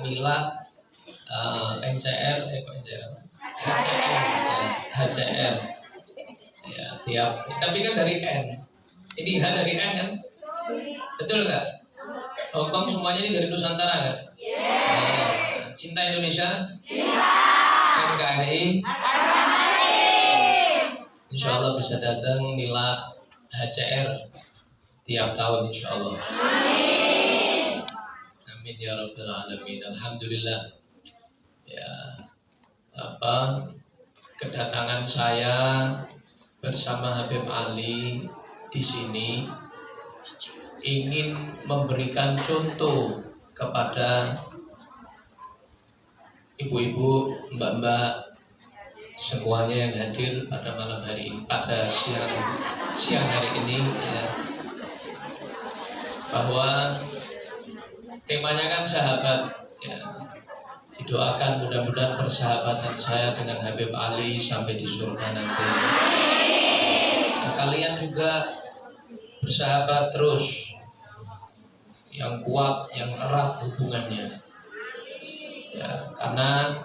milad NCR kok NCR HCR ya tiap, tapi kan dari N, ini H dari N kan, betul nggak? Hongkong semuanya ini dari Nusantara nggak? Cinta Indonesia, NKRI, Insya Allah bisa datang milad HCR tiap tahun Insya Allah. Amin ya Rabbal Alamin. Alhamdulillah. Ya, kedatangan saya bersama Habib Ali di sini ingin memberikan contoh kepada ibu-ibu, mbak-mbak semuanya yang hadir pada malam hari ini, pada siang hari ini ya, bahwa temanya kan sahabat ya. Didoakan mudah-mudahan persahabatan saya dengan Habib Ali sampai di surga nanti. Nah, kalian juga bersahabat terus, yang kuat, yang erat hubungannya ya, karena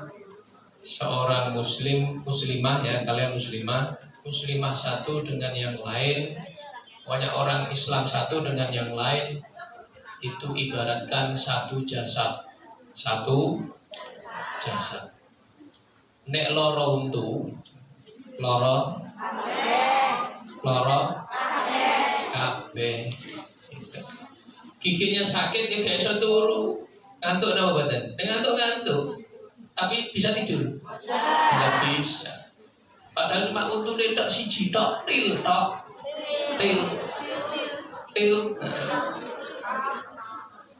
seorang muslimah ya, kalian muslimah satu dengan yang lain, banyak orang Islam satu dengan yang lain, itu ibaratkan satu jasad. Nek loro untu, loro kabeh. Giginya sakit ya gak iso turu. Ngantuk napa mboten? Ngantuk. Tapi bisa tidur? Enggak bisa. Padahal cuma untune tok siji tok, til.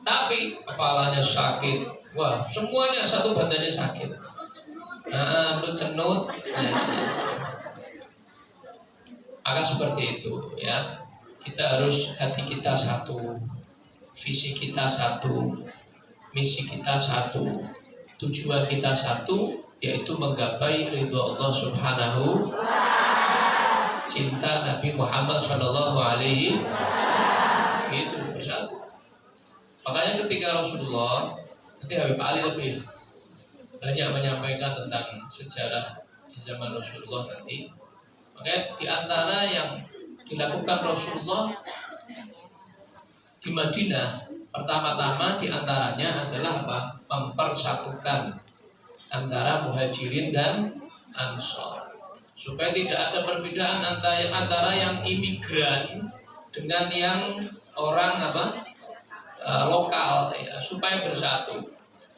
Tapi kepalanya sakit. Wah, semuanya satu badannya sakit. Lu cenut. Maka seperti itu ya. Kita harus hati kita satu, visi kita satu, misi kita satu, tujuan kita satu, yaitu menggapai ridho Allah Subhanahu, cinta Nabi Muhammad Shallallahu Alaihi Wasallam. Itu bersatu. Makanya ketika Rasulullah, ketika Habib Ali lebih banyak menyampaikan tentang sejarah di zaman Rasulullah nanti, makanya di antara yang dilakukan Rasulullah di Madinah pertama-tama di antaranya adalah apa? Mempersatukan antara Muhajirin dan Ansor, supaya tidak ada perbedaan antara yang imigran dengan yang orang lokal ya, supaya bersatu.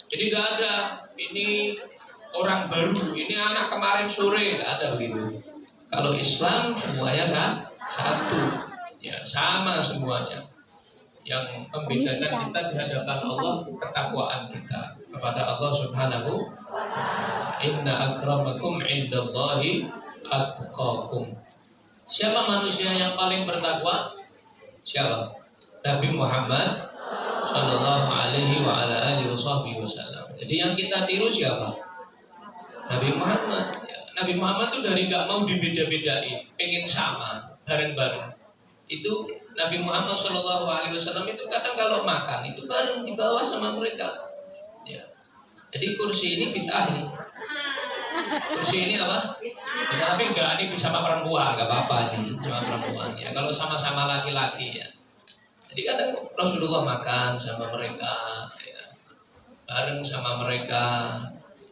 Jadi nggak ada ini orang baru, ini anak kemarin sore, nggak ada begitu. Kalau Islam semuanya satu, ya sama semuanya. Yang membedakan kita di hadapan Allah ketakwaan kita kepada Allah Subhanahu wa ta'ala. Inna akramakum indallahi atqakum. Siapa manusia yang paling bertakwa? Siapa? Nabi Muhammad sallallahu alaihi wa ala alihi wasallam. Jadi yang kita tiru siapa? Nabi Muhammad. Ya, Nabi Muhammad itu dari nggak mau dibeda-bedain, pengen sama, bareng-bareng. Itu Nabi Muhammad sallallahu alaihi wasallam itu kadang kalau makan itu bareng di bawah sama mereka. Ya. Jadi kursi ini bid'ah ini. Kursi ini apa? Ya, tapi enggak, ini sama perempuan, enggak apa-apa ini, sama perempuan. Ya, kalau sama-sama laki-laki ya. Jadi kadang Rasulullah makan sama mereka, ya, bareng sama mereka,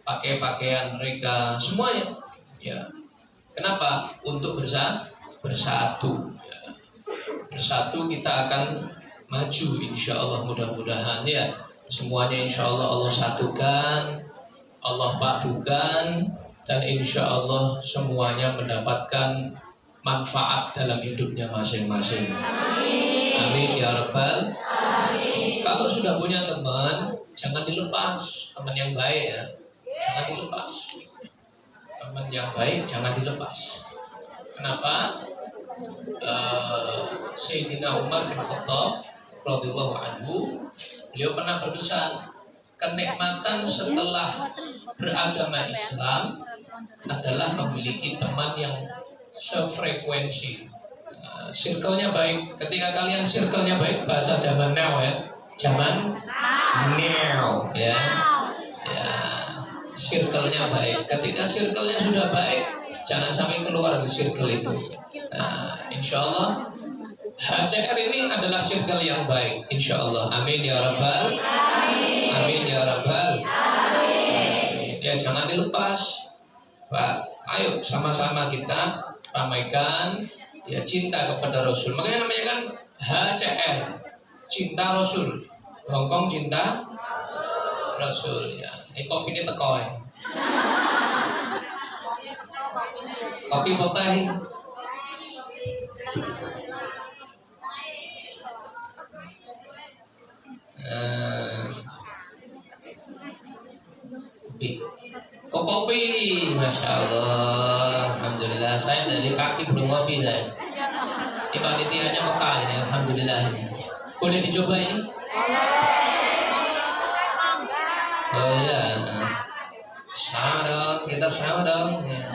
pakai pakaian mereka, semuanya. Ya. Kenapa? Untuk bersatu. Ya. Bersatu kita akan maju, insya Allah mudah-mudahan ya. Semuanya insya Allah satukan, Allah padukan, dan insya Allah semuanya mendapatkan manfaat dalam hidupnya masing-masing. Amin ya Rabbal Alamin. Kalau sudah punya teman, jangan dilepas. Teman yang baik ya, jangan dilepas. Teman yang baik jangan dilepas. Kenapa? Sayyidina Umar bin Khattab radhiyallahu anhu, beliau pernah berpesan, kenikmatan setelah beragama Islam adalah memiliki teman yang sefrekuensi. Circle-nya baik. Ketika kalian circle-nya baik, bahasa zaman now ya, zaman Now, ya. Ya, circle-nya baik. Ketika circle-nya sudah baik, jangan sampai keluar dari circle itu. Nah, insya Allah HCR ini adalah circle yang baik. Insya Allah. Amin ya rabbal. Amin ya rabbal. Ya, jangan dilepas, Pak. Ayo sama-sama kita ramaikan ya cinta kepada Rasul. Makanya namanya kan HCR, cinta Rasul. Hongkong cinta Rasul ya. Ini kopi ini teko ya. Kopi potai. Kopi, masya Allah, alhamdulillah. Saya dari pagi belum ngopi saya. Ini panitianya Mekah ini, alhamdulillah ini. Boleh dicoba ini? Oh ya, sama dong, kita sama dong. Ya.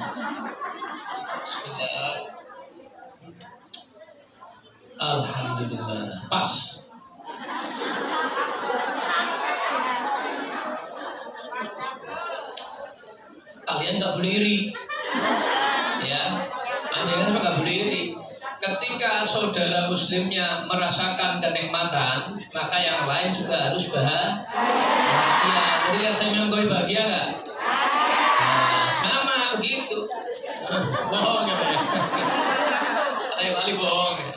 Bismillah. Alhamdulillah, pas. Kalian nggak boleh iri, ya. Kalian nggak boleh iri. Ketika saudara muslimnya merasakan kenikmatan, maka yang lain juga harus bahagia. Jadi lihat saya bilang kau bahagia nggak? Nah, sama begitu. Bohong ya. Ayo kali bohong. Ya.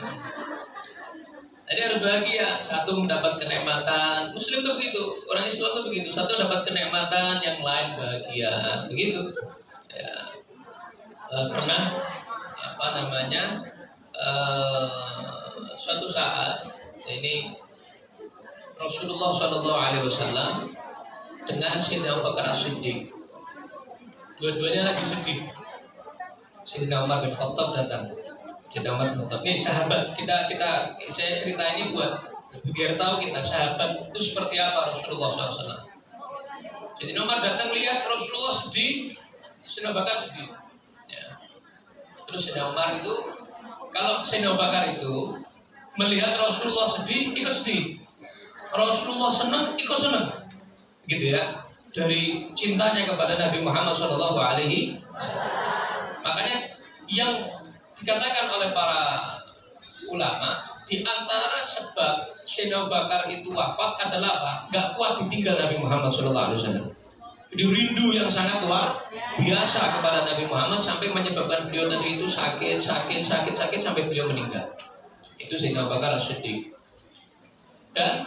Jadi harus bahagia. Satu mendapat kenikmatan. Muslim itu begitu. Orang Islam itu begitu. Satu dapat kenikmatan, yang lain bahagia. Begitu. Ya. Pernah apa namanya? Suatu saat ini Rasulullah SAW dengan Sayyidina Abu Bakar As-Siddiq, dua-duanya lagi sedih. Sayyidina Umar bin Khattab datang. Sayyidina Umar bin Khattab ini sahabat saya cerita ini buat biar tahu kita sahabat itu seperti apa Rasulullah SAW. Sayyidina Umar datang lihat Rasulullah sedih, Sayyidina Abu Bakar sedih. Ya. Terus Sayyidina Umar itu, kalau Sayyidina Abu Bakar itu melihat Rasulullah sedih, ikut sedih. Rasulullah senang, ikut senang. Gitu ya. Dari cintanya kepada Nabi Muhammad SAW. Makanya yang dikatakan oleh para ulama, di antara sebab Sayyidina Abu Bakar itu wafat adalah apa? Gak kuat ditinggal Nabi Muhammad SAW. Jadi rindu yang sangat luar biasa kepada Nabi Muhammad sampai menyebabkan beliau tadi itu sakit sampai beliau meninggal. Itu Sayyidina Abu Bakar As-Siddiq. Dan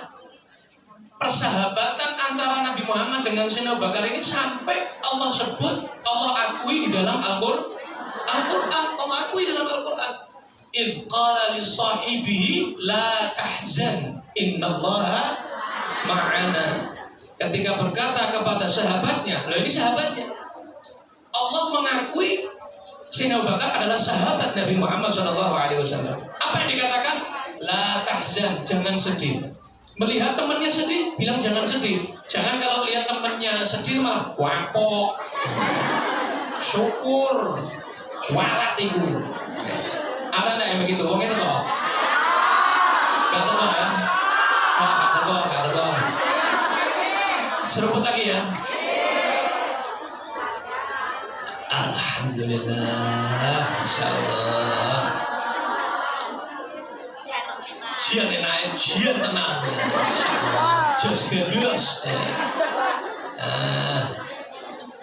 persahabatan antara Nabi Muhammad dengan Sayyidina Abu Bakar ini sampai Allah sebut, Allah akui di dalam Al-Quran. Allah akui dalam Al-Quran. Idh qala li sahibihi la tahzan innallaha ma'ana. Ketika berkata kepada sahabatnya, loh ini sahabatnya, Allah mengakui Sayyidina Abu Bakar adalah sahabat Nabi Muhammad SAW. Apa yang dikatakan? La tahzan, jangan sedih. Melihat temannya sedih, bilang jangan sedih. Jangan kalau lihat temannya sedih malah wapok, syukur, warat ibu. Ada nggak yang begitu? Wong itu kok? Gak tahu ya? Gak tahu. Seruput lagi ya. Alhamdulillah, Masya Allah. Jian enak, jian tenang. Jos bebas.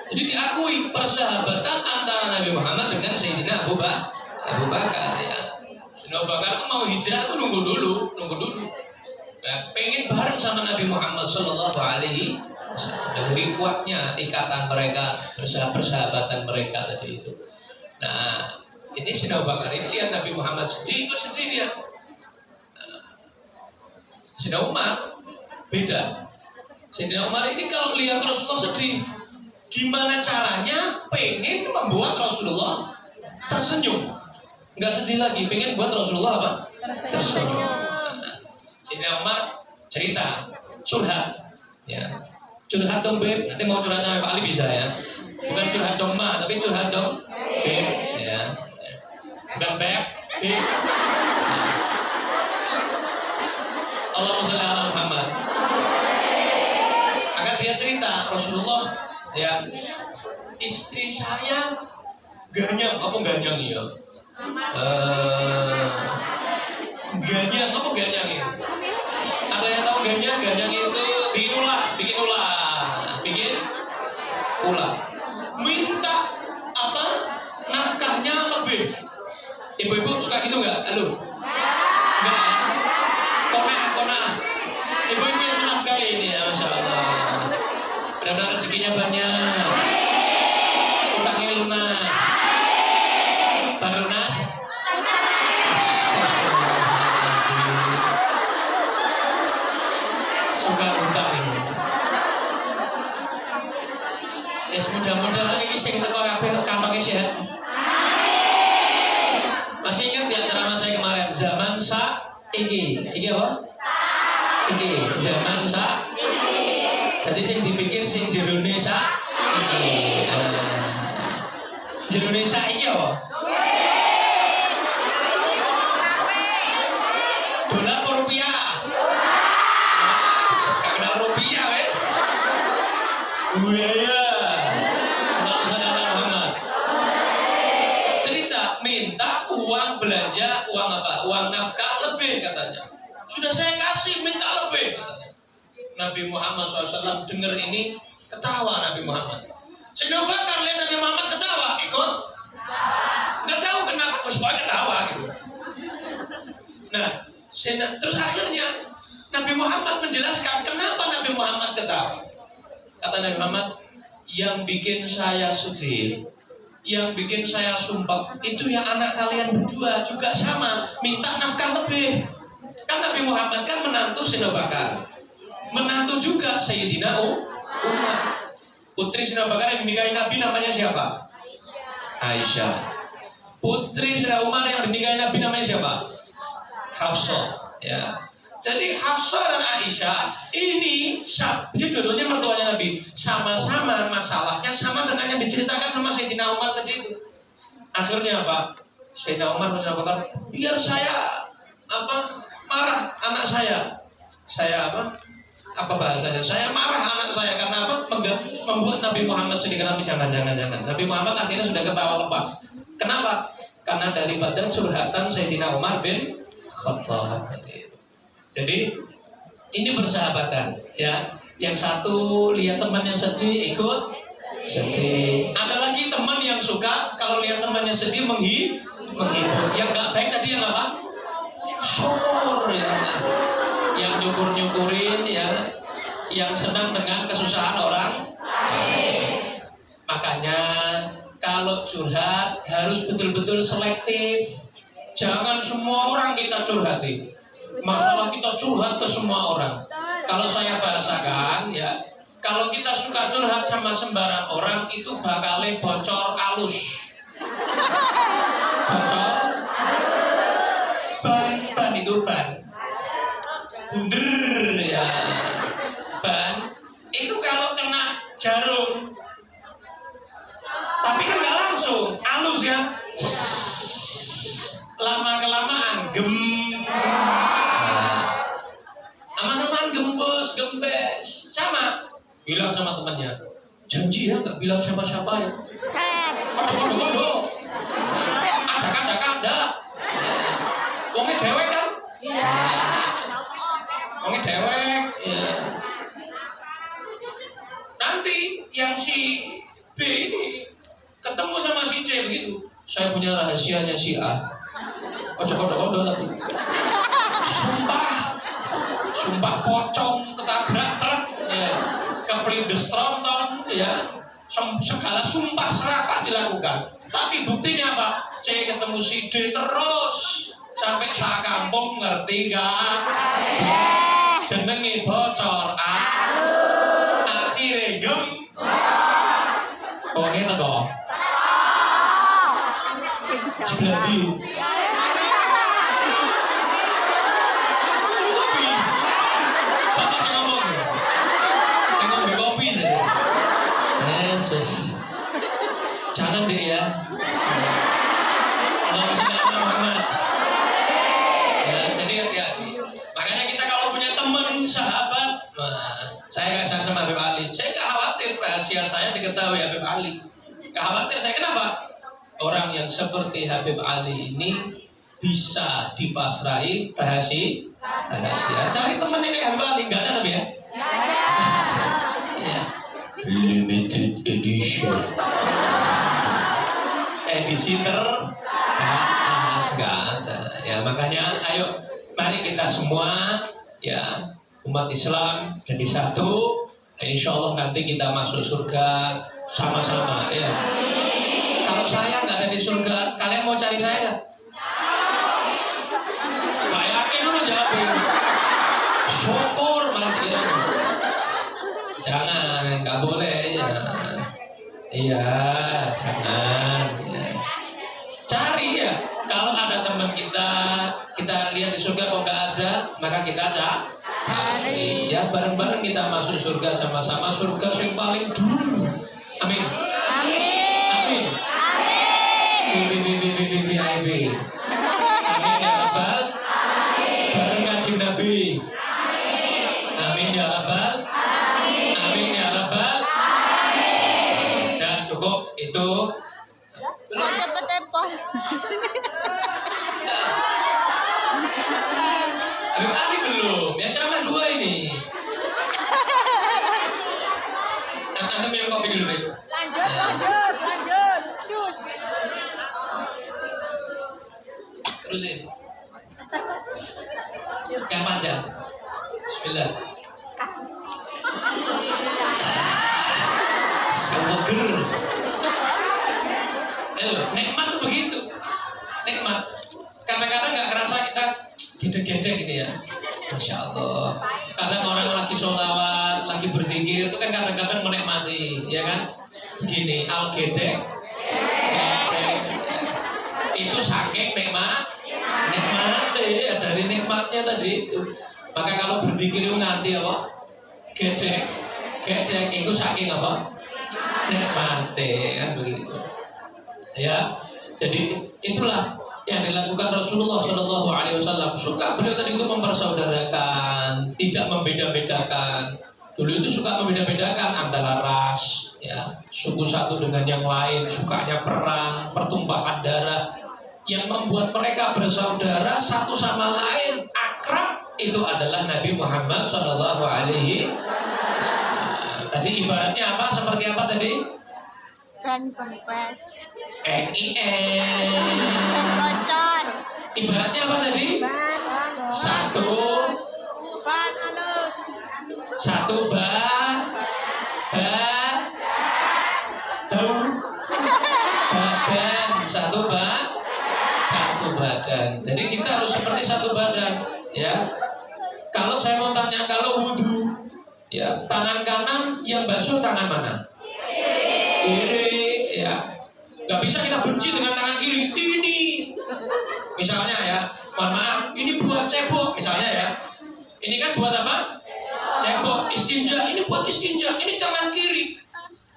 Jadi diakui persahabatan antara Nabi Muhammad dengan Sayyidina Abu Bakar ya. Sayyidina Abu Bakar itu mau hijrah itu nunggu dulu. Ya, pengen bareng sama Nabi Muhammad Sallallahu Alaihi Wasallam. Dari kuatnya ikatan mereka, persahabatan mereka tadi itu. Nah, ini Sayyidina Abu Bakar ini lihat Nabi Muhammad sedih, ikut sedih dia. Sayyidina Umar beda. Sayyidina Umar ini kalau lihat Rasulullah sedih, gimana caranya pengen membuat Rasulullah tersenyum, nggak sedih lagi, pengen buat Rasulullah apa? Tersenyum. Sayyidina Umar cerita, curhat, ya. Curhat dong beb, nanti mau curhat sama Pak Ali bisa ya. Bukan curhat dong ma, tapi curhat dong beb, ya. Bukan beb, beb. Allahumma sholli ala Muhammad. Rasulullah, ya istri saya ganyang, apa ganyang ya? Ganyang, apa ganyang ya? Ada yang tahu ganyang? Ganyang itu bikin ulah. Minta apa? Nafkahnya lebih. Ibu-ibu suka gitu nggak? Halo? Nggak. Kona. Ibu-ibu yang menafkahi ini ya, Masya Allah. Mudah-mudahan rezekinya banyak. Utangnya lunas. Baru lunas? Suka utang ini. Yes, mudah-mudahan ini sing teko kabeh kantongnya sehat. Masih ingat ya ceramah saya kemarin, zaman saiki. Iki apa? Iki zaman saiki. Jadi sing dipikir sing jerone saiki. Jerone saiki apa? Dolar atau rupiah? Gak kenal rupiah wes. Budaya. Minta uang belanja, uang apa? Uang nafkah lebih katanya. Sudah saya kasih, minta lebih katanya. Nabi Muhammad SAW dengar ini, ketawa Nabi Muhammad. Sayyidina Abu Bakar lihat Nabi Muhammad ketawa, ikut. Nggak tahu kenapa, terus pokoknya ketawa gitu. Nah, terus akhirnya Nabi Muhammad menjelaskan kenapa Nabi Muhammad ketawa. Kata Nabi Muhammad, yang bikin saya sedih, yang bikin saya sumpah itu ya anak kalian berdua juga sama minta nafkah lebih. Kan Nabi Muhammad kan menantu Sayyidina Bakar, menantu juga Sayyidina Umar. Putri Sayyidina Bakar yang dinikahi Nabi namanya siapa? Aisyah. Putri Sayyidina Umar yang dinikahi Nabi namanya siapa? Hafsah. Ya. Jadi Hafsah dan Aisyah ini dua-duanya mertuanya Nabi, sama-sama masalahnya sama dengan yang diceritakan sama Sayyidina Umar tadi itu. Akhirnya apa? Sayyidina Umar menceritakan, biar saya marah anak saya bahasanya? Saya marah anak saya karena apa? Membuat Nabi Muhammad sedih. Kenapa? Jangan. Nabi Muhammad akhirnya sudah ketawa lepas. Kenapa? Karena daripada curhatan Sayyidina Umar bin Khattab. Jadi ini bersahabatan, ya. Yang satu lihat temannya sedih ikut sedih. Ada lagi teman yang suka kalau lihat temannya sedih menghibur. Yang nggak baik tadi yang apa? Syukur, ya. Yang nyukurin, ya. Yang senang dengan kesusahan orang. Makanya kalau curhat harus betul-betul selektif. Jangan semua orang kita curhati. Masalah kita curhat ke semua orang. Kalau saya bahasakan, ya, kalau kita suka curhat sama sembarang orang itu bakalnya bocor alus. Bocor ban itu ban bunder, ya. Ban itu kalau kena jarum, tapi kan nggak langsung alus, ya. Lama kelamaan aman-aman gembes sama bilang sama temannya, janji ya nggak bilang siapa-siapa ya. Kondo ada wongnya dewek kan, wongnya dewek, ya. Nanti yang si B ini ketemu sama si C begitu, saya punya rahasianya si A. Kondo tapi sumpah pocong ketabrak truk, ya, kepelindes tronton, ya, segala sumpah serapah dilakukan. Tapi buktinya apa? C ketemu si D terus sampai sak kampung, ngerti gak? Jenenge bocor akhirnya oke teko sebelah di jangan deh ya. Ya, jadi hati-hati. Makanya kita kalau punya teman, sahabat, nah, saya nggak sama Habib Ali, saya nggak khawatir khawatir rahasia saya diketahui Habib Ali. Khawatir saya kenapa? Orang yang seperti Habib Ali ini bisa dipasrai rahasia. Cari temennya kayak Habib Ali, nggak ada tapi ya. Ya. Limited edition. Edisi terbatas nggak ada. Ya makanya, ayo mari kita semua ya umat Islam jadi satu. Insya Allah nanti kita masuk surga sama-sama ya. Kalau saya nggak ada di surga, kalian mau cari saya nggak? Gak yakin dulu jawabin. Syukur malah kira. Jangan, nggak boleh ya. Iya, jangan. Ya. Cari ya. Kalau ada teman kita lihat di surga kok nggak ada, maka kita cari. Ya bareng-bareng kita masuk surga sama-sama, surga yang paling dulu. Amin. Amin. VIP. Amin ya Rabbal. Bareng Kanjeng Nabi. Amin ya Rabbal. Amin ya Rabbal. Dan cukup itu. Mau cepet tempol. Tadi belum, ya ceramah 2 ini. Anda minum kopi dulu, Beb. Lanjut. Terusin. Yang panjang. Bismillah. Seger. Nikmat tuh begitu. Nikmat. Kadang-kadang nggak kerasa kita gede-gede gini ya. Masya Allah. Kadang orang lagi sholawat, lagi berzikir itu kan kadang-kadang menikmati, ya kan? Begini, al-gedek. Itu saking nikmati ya, dari nikmatnya tadi itu. Maka kalau berzikir itu nganti apa? Gedek itu saking apa? Nikmati kan begitu. Ya, jadi itulah yang dilakukan Rasulullah Shallallahu Alaihi Wasallam. Suka beliau tadi itu mempersaudarakan, tidak membeda-bedakan. Dulu itu suka membeda-bedakan antara ras, ya, suku satu dengan yang lain, sukanya perang, pertumpahan darah. Yang membuat mereka bersaudara satu sama lain akrab itu adalah Nabi Muhammad Shallallahu Alaihi Wasallam. Tadi ibaratnya apa? Seperti apa tadi? Dan kempes. NIN. Dan kocon. Ibaratnya apa tadi? Satu badan. Jadi kita harus seperti satu badan, ya. Kalau saya mau tanya, kalau wudhu, ya, tangan kanan yang basuh tangan mana? Kiri, ya. Gak bisa kita benci dengan tangan kiri. Ini, misalnya ya, mohon maaf, ini buat cebok, misalnya ya. Ini kan buat apa? Cebok, istinja. Ini buat istinja. Ini tangan kiri.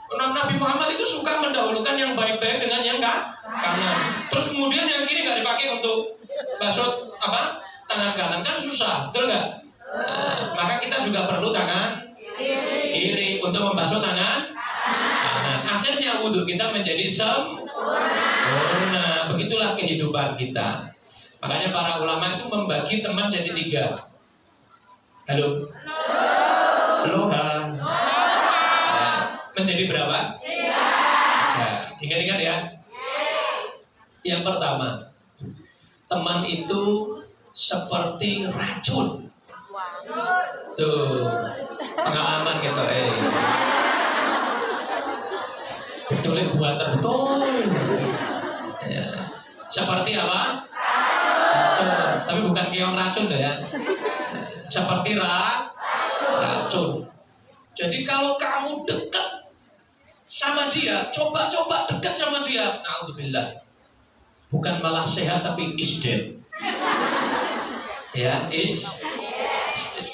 Nabi Muhammad itu suka mendahulukan yang baik-baik dengan yang kanan. Terus kemudian yang kiri nggak dipakai untuk basuh apa? Tangan kanan, kan susah, betul nggak? Nah, maka kita juga perlu tangan kiri untuk membasuh tangan kanan. Akhirnya wudhu kita menjadi sempurna. Begitulah kehidupan kita. Makanya para ulama itu membagi teman jadi 3. Halo. Loha. Menjadi berapa? 3. Nah, ingat-ingat ya. Yang pertama, teman itu seperti racun. Tuh, pengalaman gitu. Betul betul. Ya. Seperti apa? Racun. Tapi bukan keong racun ya. Seperti racun. Jadi kalau kamu dekat sama dia, coba dekat sama dia, na'udzubillah. Bukan malah sehat tapi is dead. Ya, is dead.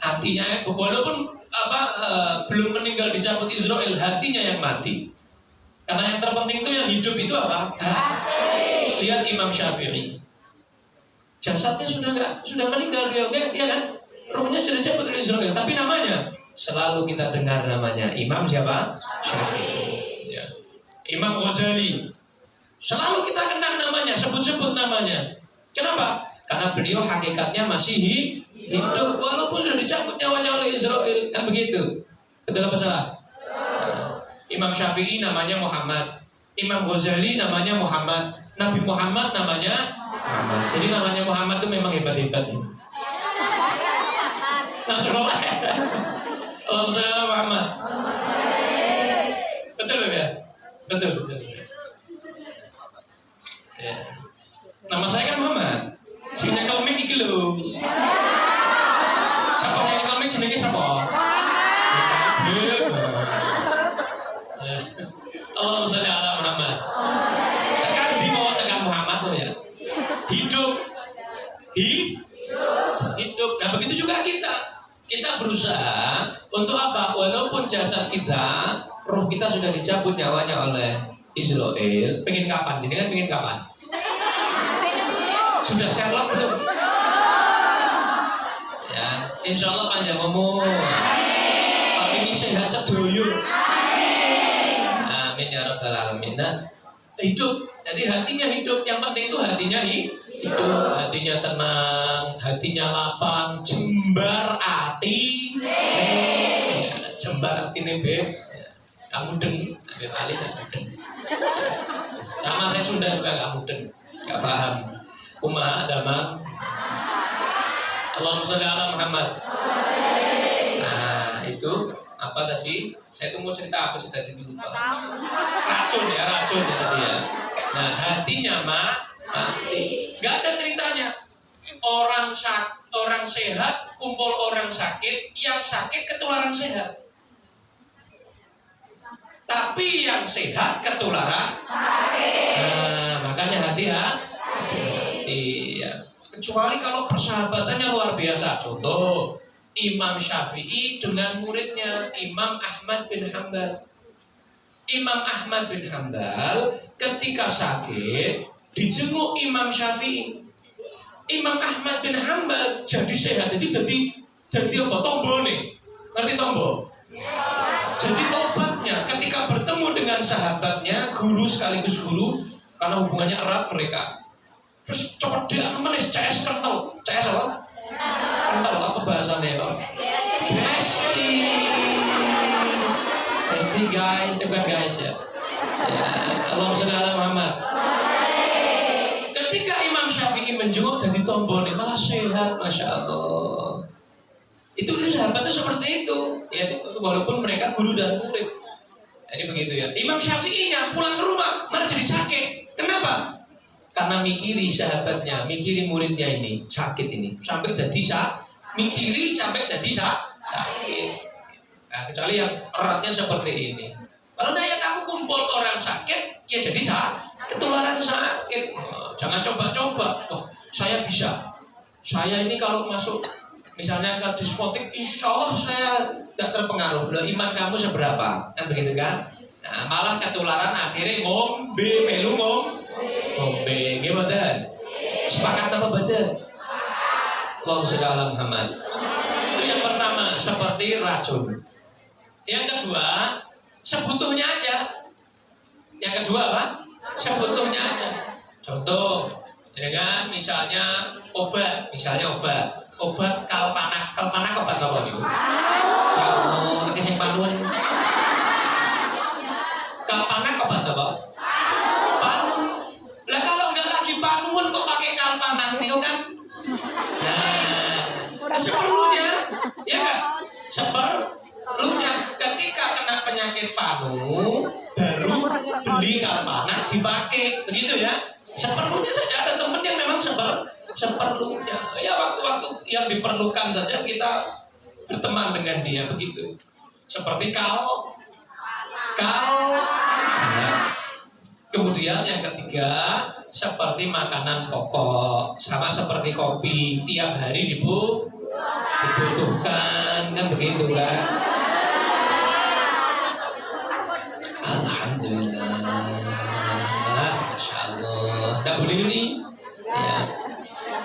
Hatinya walaupun belum meninggal dicabut Israel, hatinya yang mati. Karena yang terpenting itu yang hidup itu apa? Hati. Lihat Imam Syafi'i. Jasadnya sudah meninggal dia kan? Ruhnya sudah dicabut oleh Israel, tapi namanya selalu kita dengar namanya. Imam siapa? Syafi'i. Ya. Imam Ghazali. Selalu kita kenang namanya, sebut-sebut namanya. Kenapa? Karena beliau hakikatnya masih hidup walaupun sudah dicabut nyawanya oleh Israel, kan begitu? Betul apa salah? Imam Syafi'i namanya Muhammad, Imam Ghazali namanya Muhammad, Nabi Muhammad namanya Muhammad. Jadi namanya Muhammad itu memang hebat-hebat. Nasrullah. Allahumma Muhammad. Betul ya? Betul. Ya. Nama saya kan Muhammad. Sing nyekel mic iki lho. Siapa yang nyekel mic jenenge sapa? Allahumma sholli ala Muhammad. Tekan di bawah tekan Muhammad tuh ya. Hidup. Hidup. Nah begitu juga kita. Kita berusaha untuk apa? Walaupun jasad kita, roh kita sudah dicabut nyawanya oleh Israel. Pengen kapan? Ini kan pengen kapan? Sudah Sherlock belum? Ya, insya Allah panjang umur. Tapi ini sehat sedoyo. Amin ya rabbal alamin. Nah, hidup. Jadi hatinya hidup. Yang penting itu hatinya hidup. Hatinya tenang, hatinya lapang, jembar hati. Ya, jembar hati nebe. Kamu deng, sampai kali kamu deng. Sama saya Sunda juga kamu deng, nggak paham. Kumaha damang. Allahumma sholli ala Muhammad. Nah, itu apa tadi? Saya tuh mau cerita apa sih tadi lupa. Racun ya tadi ya. Nah, hatinya mati. Gak ada ceritanya. Orang sehat kumpul orang sakit, yang sakit ketularan sehat. Tapi yang sehat ketularan sakit. Nah, makanya hati-hati ya. Kecuali kalau persahabatannya luar biasa. Contoh Imam Syafi'i dengan muridnya Imam Ahmad bin Hanbal. Imam Ahmad bin Hanbal ketika sakit dijenguk Imam Syafi'i. Imam Ahmad bin Hanbal jadi sehat. Jadi apa? Tombone. Ngerti tombo? Jadi obatnya ketika bertemu dengan sahabatnya, guru sekaligus guru, karena hubungannya erat mereka. Terus cepet dia menulis CS kental. CS apa? Kental apa bahasanya Pak? Besti guys, bukan guys ya. Allahumma sholli ala Muhammad. Ketika Imam Syafi'i menjenguk dari tombol malah sehat, masya Allah. Itu sahabatnya seperti itu, ya walaupun mereka guru dan murid. Jadi begitu ya. Imam Syafi'inya pulang ke rumah malah jadi sakit. Kenapa? Karena mikiri sahabatnya, mikiri muridnya ini sakit ini, sampai jadi mikiri sampai jadi sakit. Nah, kecuali yang eratnya seperti ini. Kalau nanya kamu kumpul orang sakit, ya jadi ketularan sakit. Jangan coba-coba. Oh, saya bisa. Saya ini kalau masuk misalnya ke diskotik, insya Allah saya tidak terpengaruh. Loh, iman kamu seberapa? Kan begitu kan? Nah, malah ketularan akhirnya ngombe, melu ngombe. Gimana? Sepakat apa betul? Allahumma sholli ala Muhammad. Itu yang pertama, seperti racun. Yang kedua, sebutuhnya aja. Yang kedua apa? Sebutuhnya aja. Contoh, dengan misalnya obat kalpanak obat apa gitu? Ya Allah, ini sing panuan. Kalpanak obat apa? Panuan. Lah kalau nggak lagi panuan kok pakai kalpanak itu kan? Nah, seperlunya, ya kan? Seperlunya ketika kena penyakit panu baru beli kalpanak dipakai, begitu ya? Seperlunya saja. Ada teman yang memang seperlunya. Ya waktu-waktu yang diperlukan saja kita berteman dengan dia, begitu. Seperti kalau kemudian yang ketiga seperti makanan pokok, sama seperti kopi, tiap hari dibutuhkan, kan begitu kan? Alhamdulillah, masya Allah. Tidak boleh ini. Ya.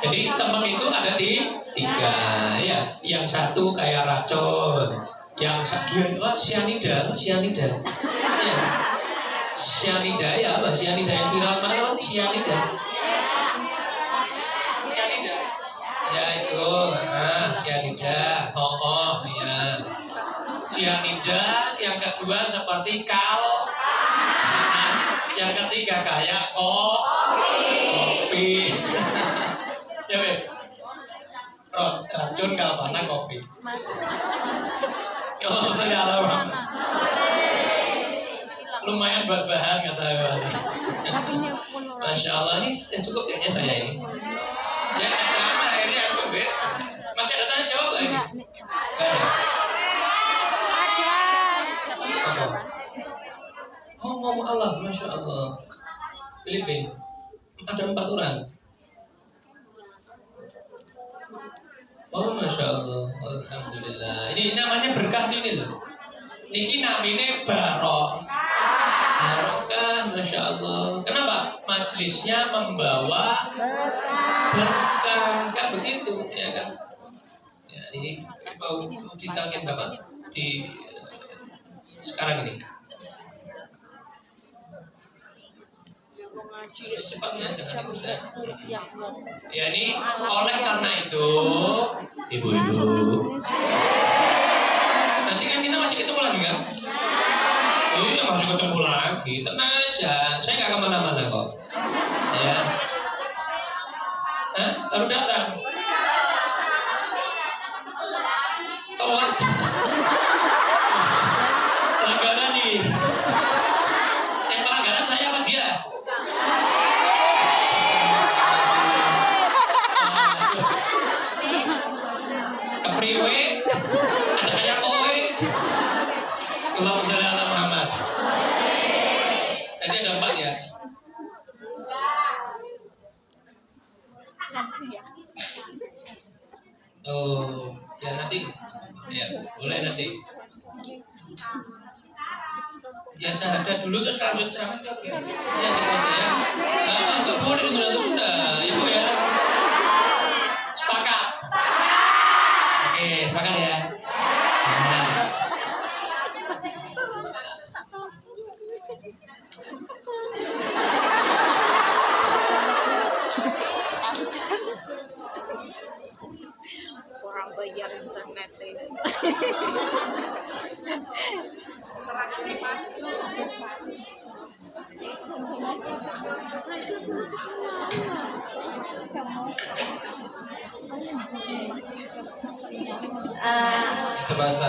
Jadi teman itu ada tiga, ya. Yang satu kayak racun, Yang sakian sianida. Ya. Sianida ya apa? Sianida yang viral mana kan? Sianida. Ya itu, sianida. Ya. Sianida yang kedua seperti kal. Yang ketiga kayak kopi. Ya Beb. Racun kalpana kopi. Oh segala bang. Lumayan buat bahan kata Wali. Masya Allah ini sudah cukup kayaknya saya ini. Ya sama akhirnya aku Beb. Masih ada tanya jawab lagi? Ada. Oh ngomong Allah, Masya Allah. Filipin, ada 4 orang. Oh Masya Allah, Alhamdulillah. Ini namanya berkah tuh ini loh. Niki namanya barokah, Masya Allah. Kenapa? Majelisnya membawa berkah, kan begitu, ya kan? Ya, ini mau ditangin Bapak di sekarang ini. Cepatnya jangan bisa. Ya ini oleh karena itu ibu-ibu. Nanti kan kita masih ketemu lagi kan? Iya masih ketemu lagi. Tenang aja, saya nggak kemana-mana kok. Ya. Baru datang. Tolak. Langganan nih. Yang pelanggaran saya apa dia? Kepriwe, ajak kayak kowe. Allahumma sholli ala Muhammad. Nanti ada 4 ya. Oh, ya nanti. Ya, boleh nanti. Ya syahadat dulu terus lanjut ceramah. Ya gitu aja ya. Enggak boleh ditunda-tunda, Ibu ya. Sepakat. Oke, sepakat ya. Orang bayar internet ini. Bisa bahasa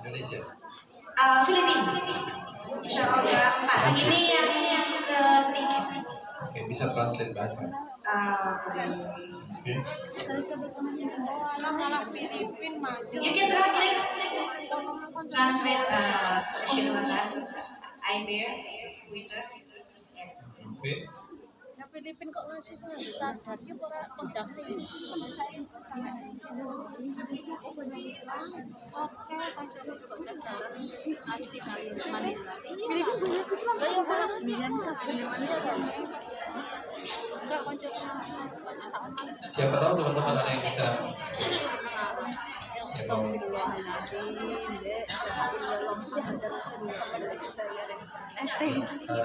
Indonesia. Filipin. Insya Allah 4. Ini yang ketiga. Oke, bisa translate bahasa. Oke. You can translate. I bear witness. Oke. Filipin kok ngasih sadar ki ora kondaknya. Oke, pancene kok cadaran asli kali Manila. Filipin banyak Islam. Lah ya ora biyen kajenengan ya. Enggak konco sama. Siapa tahu teman-teman ada yang bisa.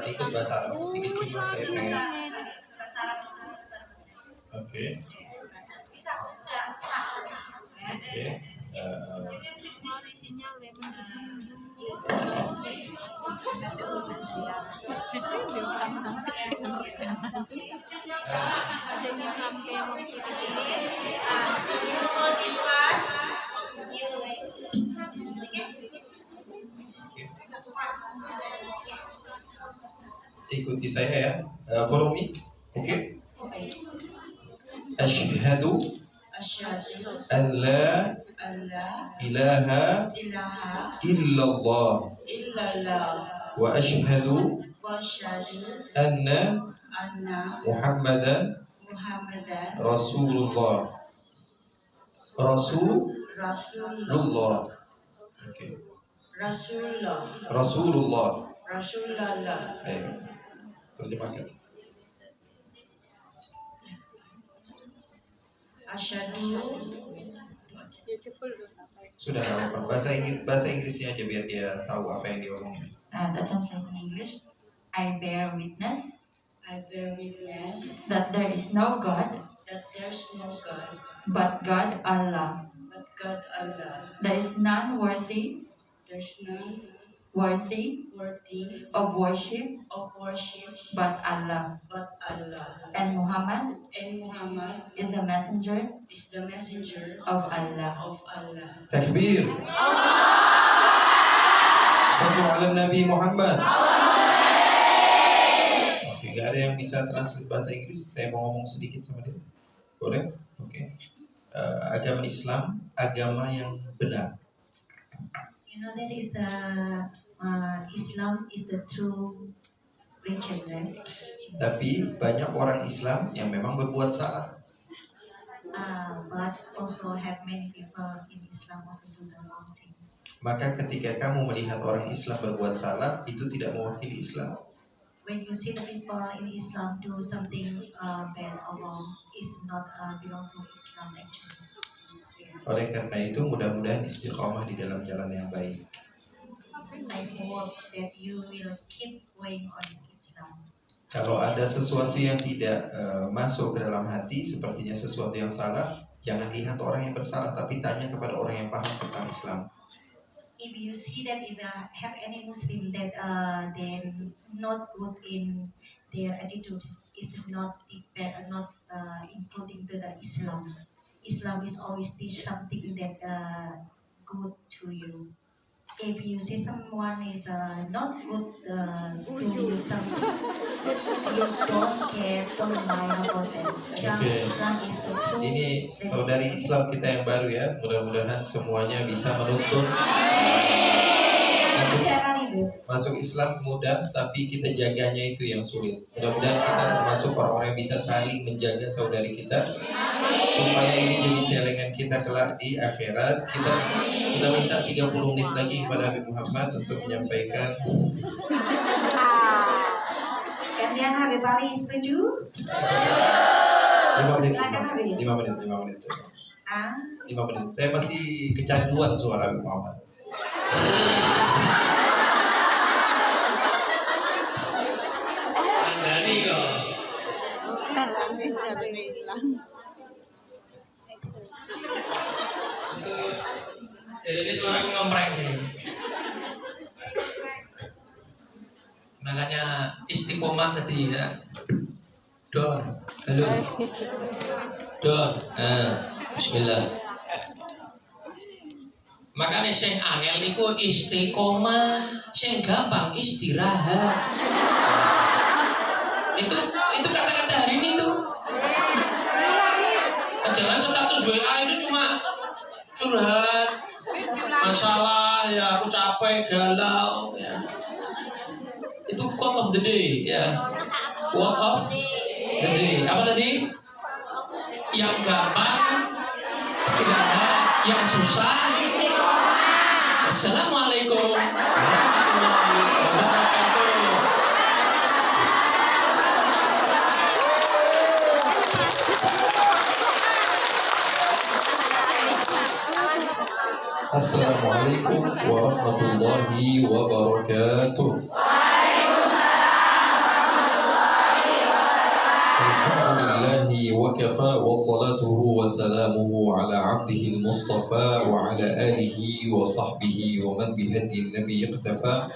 Ikut bahasa Arab sedikit cuma saya pengen. Oke. Oke. Ikuti saya ya. Follow me. Oke. Asyhadu an la ilaha illallah wa asyhadu anna Muhammadan Rasulullah. Rasulullah. Oke. Rasulullah. Ayo. Terjemahkan. Asyhadu Ya cepul dong apa ya? Sudah nggak apa-apa. Bahasa Inggrisnya aja biar dia tahu apa yang dia omongin. That translates in English. I bear witness that there is no God but God Allah. There is none worthy of worship but Allah. And Muhammad is the messenger of Allah. Takbir. Sallu ala Nabi Muhammad. Oke, gak ada yang bisa translate bahasa Inggris. Saya mau ngomong sedikit sama dia. Boleh? Oke. Agama Islam, agama yang benar. You know that is the Islam is the true religion, right? Tapi banyak orang Islam yang memang berbuat salah. But also have many people in Islam also do the wrong thing. Maka ketika kamu melihat orang Islam berbuat salah, itu tidak mewakili Islam. When you see the people in Islam do something bad or wrong, is not belong to Islam actually. Oleh karena itu mudah-mudahan istiqomah di dalam jalan yang baik. I hope that you will keep going on Islam. Kalau ada sesuatu yang tidak masuk ke dalam hati, sepertinya sesuatu yang salah, jangan lihat orang yang bersalah, tapi tanya kepada orang yang paham tentang Islam. If you see that if have any Muslim that they not good in their attitude, is not including to the Islam. Islam is always teach something that good to you. If you see someone is not good doing something, you don't care, don't mind about them. Okay. Islam is the true. Ini saudari Islam kita yang baru ya, mudah-mudahan semuanya bisa menuntun. Masuk Islam mudah, tapi kita jaganya itu yang sulit. Mudah-mudahan kita termasuk orang-orang yang bisa saling menjaga saudari kita, supaya ini jadi celengan kita kelak di akhirat. Kita minta 30 menit lagi kepada Habib Muhammad untuk menyampaikan. Gantian Habib Ali setuju? 5 menit. Silakan, Habib. 5 menit. 5 menit. Ah, 5 menit. Saya masih kecanduan suara Habib Muhammad. Andani kok. Jalan hilang. Jadi suara ngompreng nih. Makanya istiqomah tadi ya. Don, halo. Don, bismillah. Makanya sing angel iku istiqomah, sing gampang istirahat. Itu kata-kata hari ini tuh. Jangan status WA itu cuma curhat, masalah ya, aku capek, galau ya. Itu quote of the day ya. Quote of the day. Apa tadi? Yang gampang istirahat, yang susah. Assalamualaikum warahmatullahi wabarakatuh. Assalamualaikum warahmatullahi wabarakatuh. Alhamdulillahi wa kafa wa salatuhu wa salamuhu ala abdihi al-mustafa wa ala alihi wa sahbihi wa man bihadi nabi iqtafa.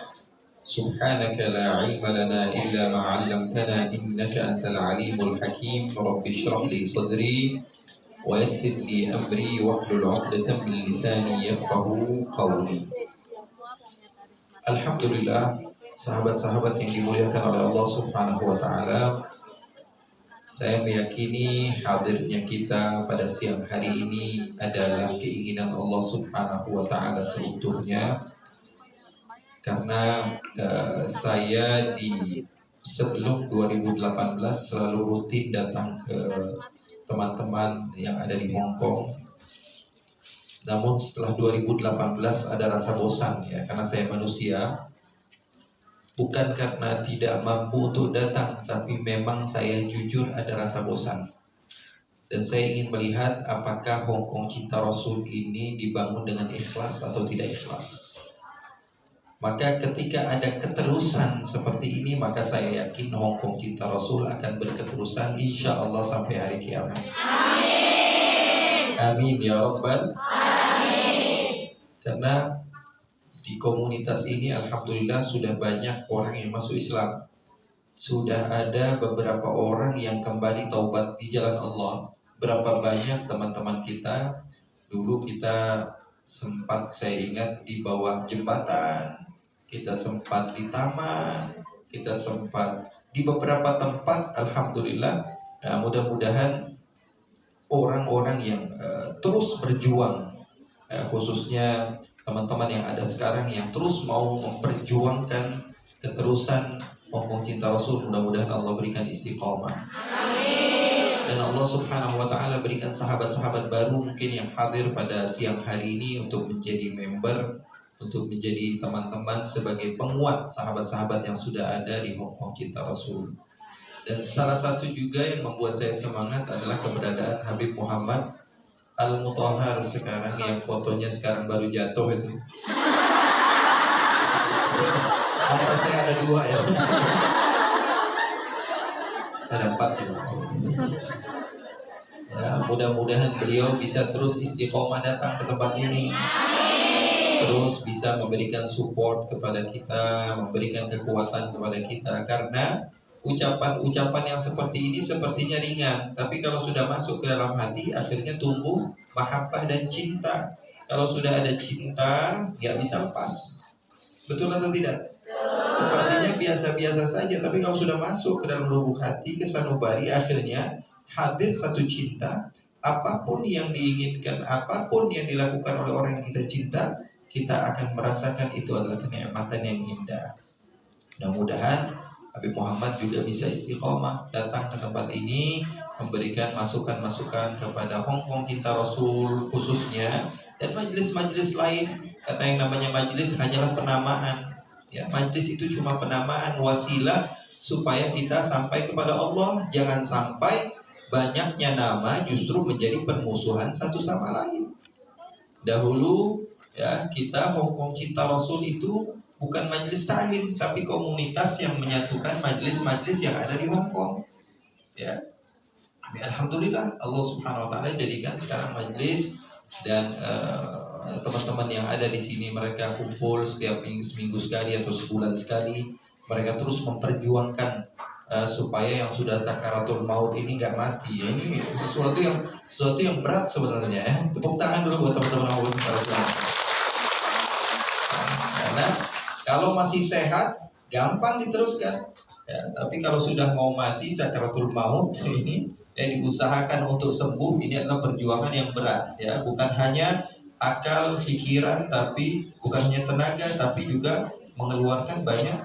Subhanaka la ilma lana illa ma 'allamtana innaka antal alimul hakim. Rabbi shrah li sadri wa yassir li amri wahlul 'uqdatam min lisani yafqahu qawli. Alhamdulillah, sahabat-sahabat yang dimuliakan oleh Allah Subhanahu wa taala, saya meyakini hadirnya kita pada siang hari ini adalah keinginan Allah Subhanahu wa taala seutuhnya. Karena saya di sebelum 2018 selalu rutin datang ke teman-teman yang ada di Hong Kong. Namun setelah 2018 ada rasa bosan ya, karena saya manusia. Bukan karena tidak mampu untuk datang, tapi memang saya jujur ada rasa bosan. Dan saya ingin melihat apakah Hong Kong Cinta Rasul ini dibangun dengan ikhlas atau tidak ikhlas. Maka ketika ada keterusan seperti ini, maka saya yakin Hong Kong Cinta Rasul akan berketerusan insya Allah sampai hari kiamat. Amin. Amin ya Rabbal. Amin. Karena di komunitas ini alhamdulillah sudah banyak orang yang masuk Islam. Sudah ada beberapa orang yang kembali taubat di jalan Allah. Berapa banyak teman-teman kita, dulu kita sempat, saya ingat, di bawah jembatan, kita sempat di taman, kita sempat di beberapa tempat, alhamdulillah. Nah, mudah-mudahan orang-orang yang terus berjuang, khususnya teman-teman yang ada sekarang yang terus mau memperjuangkan keterusan Hong Kong Cinta Rasul, mudah-mudahan Allah berikan istiqomah. Amin. Dan Allah Subhanahu wa Ta'ala berikan sahabat-sahabat baru mungkin yang hadir pada siang hari ini untuk menjadi member, untuk menjadi teman-teman sebagai penguat sahabat-sahabat yang sudah ada di Hong Kong Cinta Rasul. Dan salah satu juga yang membuat saya semangat adalah keberadaan Habib Muhammad Al-Mutahhar sekarang, yang fotonya sekarang baru jatuh itu. Mata saya ada 2 ya. Ada 4 ya. Ya, mudah-mudahan beliau bisa terus istiqomah datang ke tempat ini, terus bisa memberikan support kepada kita, memberikan kekuatan kepada kita. Karena ucapan-ucapan yang seperti ini sepertinya ringan, tapi kalau sudah masuk ke dalam hati, akhirnya tumbuh mahabbah dan cinta. Kalau sudah ada cinta, nggak bisa lepas. Betul atau tidak? Sepertinya biasa-biasa saja, tapi kalau sudah masuk ke dalam lubuk hati, ke sanubari, akhirnya hadir satu cinta. Apapun yang diinginkan, apapun yang dilakukan oleh orang yang kita cinta, kita akan merasakan itu adalah kenikmatan yang indah. Mudah-mudahan Habib Muhammad juga bisa istiqomah datang ke tempat ini, memberikan masukan-masukan kepada Hong Kong Cinta Rasul khususnya, dan majelis-majelis lain. Karena yang namanya majelis hanyalah penamaan. Ya, majelis itu cuma penamaan, wasilah supaya kita sampai kepada Allah. Jangan sampai banyaknya nama justru menjadi permusuhan satu sama lain. Dahulu ya, kita Hong Kong Cinta Rasul itu bukan majelis taklim, tapi komunitas yang menyatukan majelis-majelis yang ada di Hong Kong. Ya, alhamdulillah Allah Subhanahu Wa Taala jadikan sekarang majelis, dan teman-teman yang ada di sini mereka kumpul setiap seminggu sekali atau sebulan sekali. Mereka terus memperjuangkan supaya yang sudah sakaratul maut ini nggak mati. Ya, ini sesuatu yang berat sebenarnya. Ya. Tepuk tangan dulu buat teman-teman yang karena kalau masih sehat gampang diteruskan. Ya, tapi kalau sudah mau mati sakaratul maut ini, ya, diusahakan untuk sembuh. Ini adalah perjuangan yang berat. Ya, bukan hanya akal, pikiran, tapi bukan hanya tenaga, tapi juga mengeluarkan banyak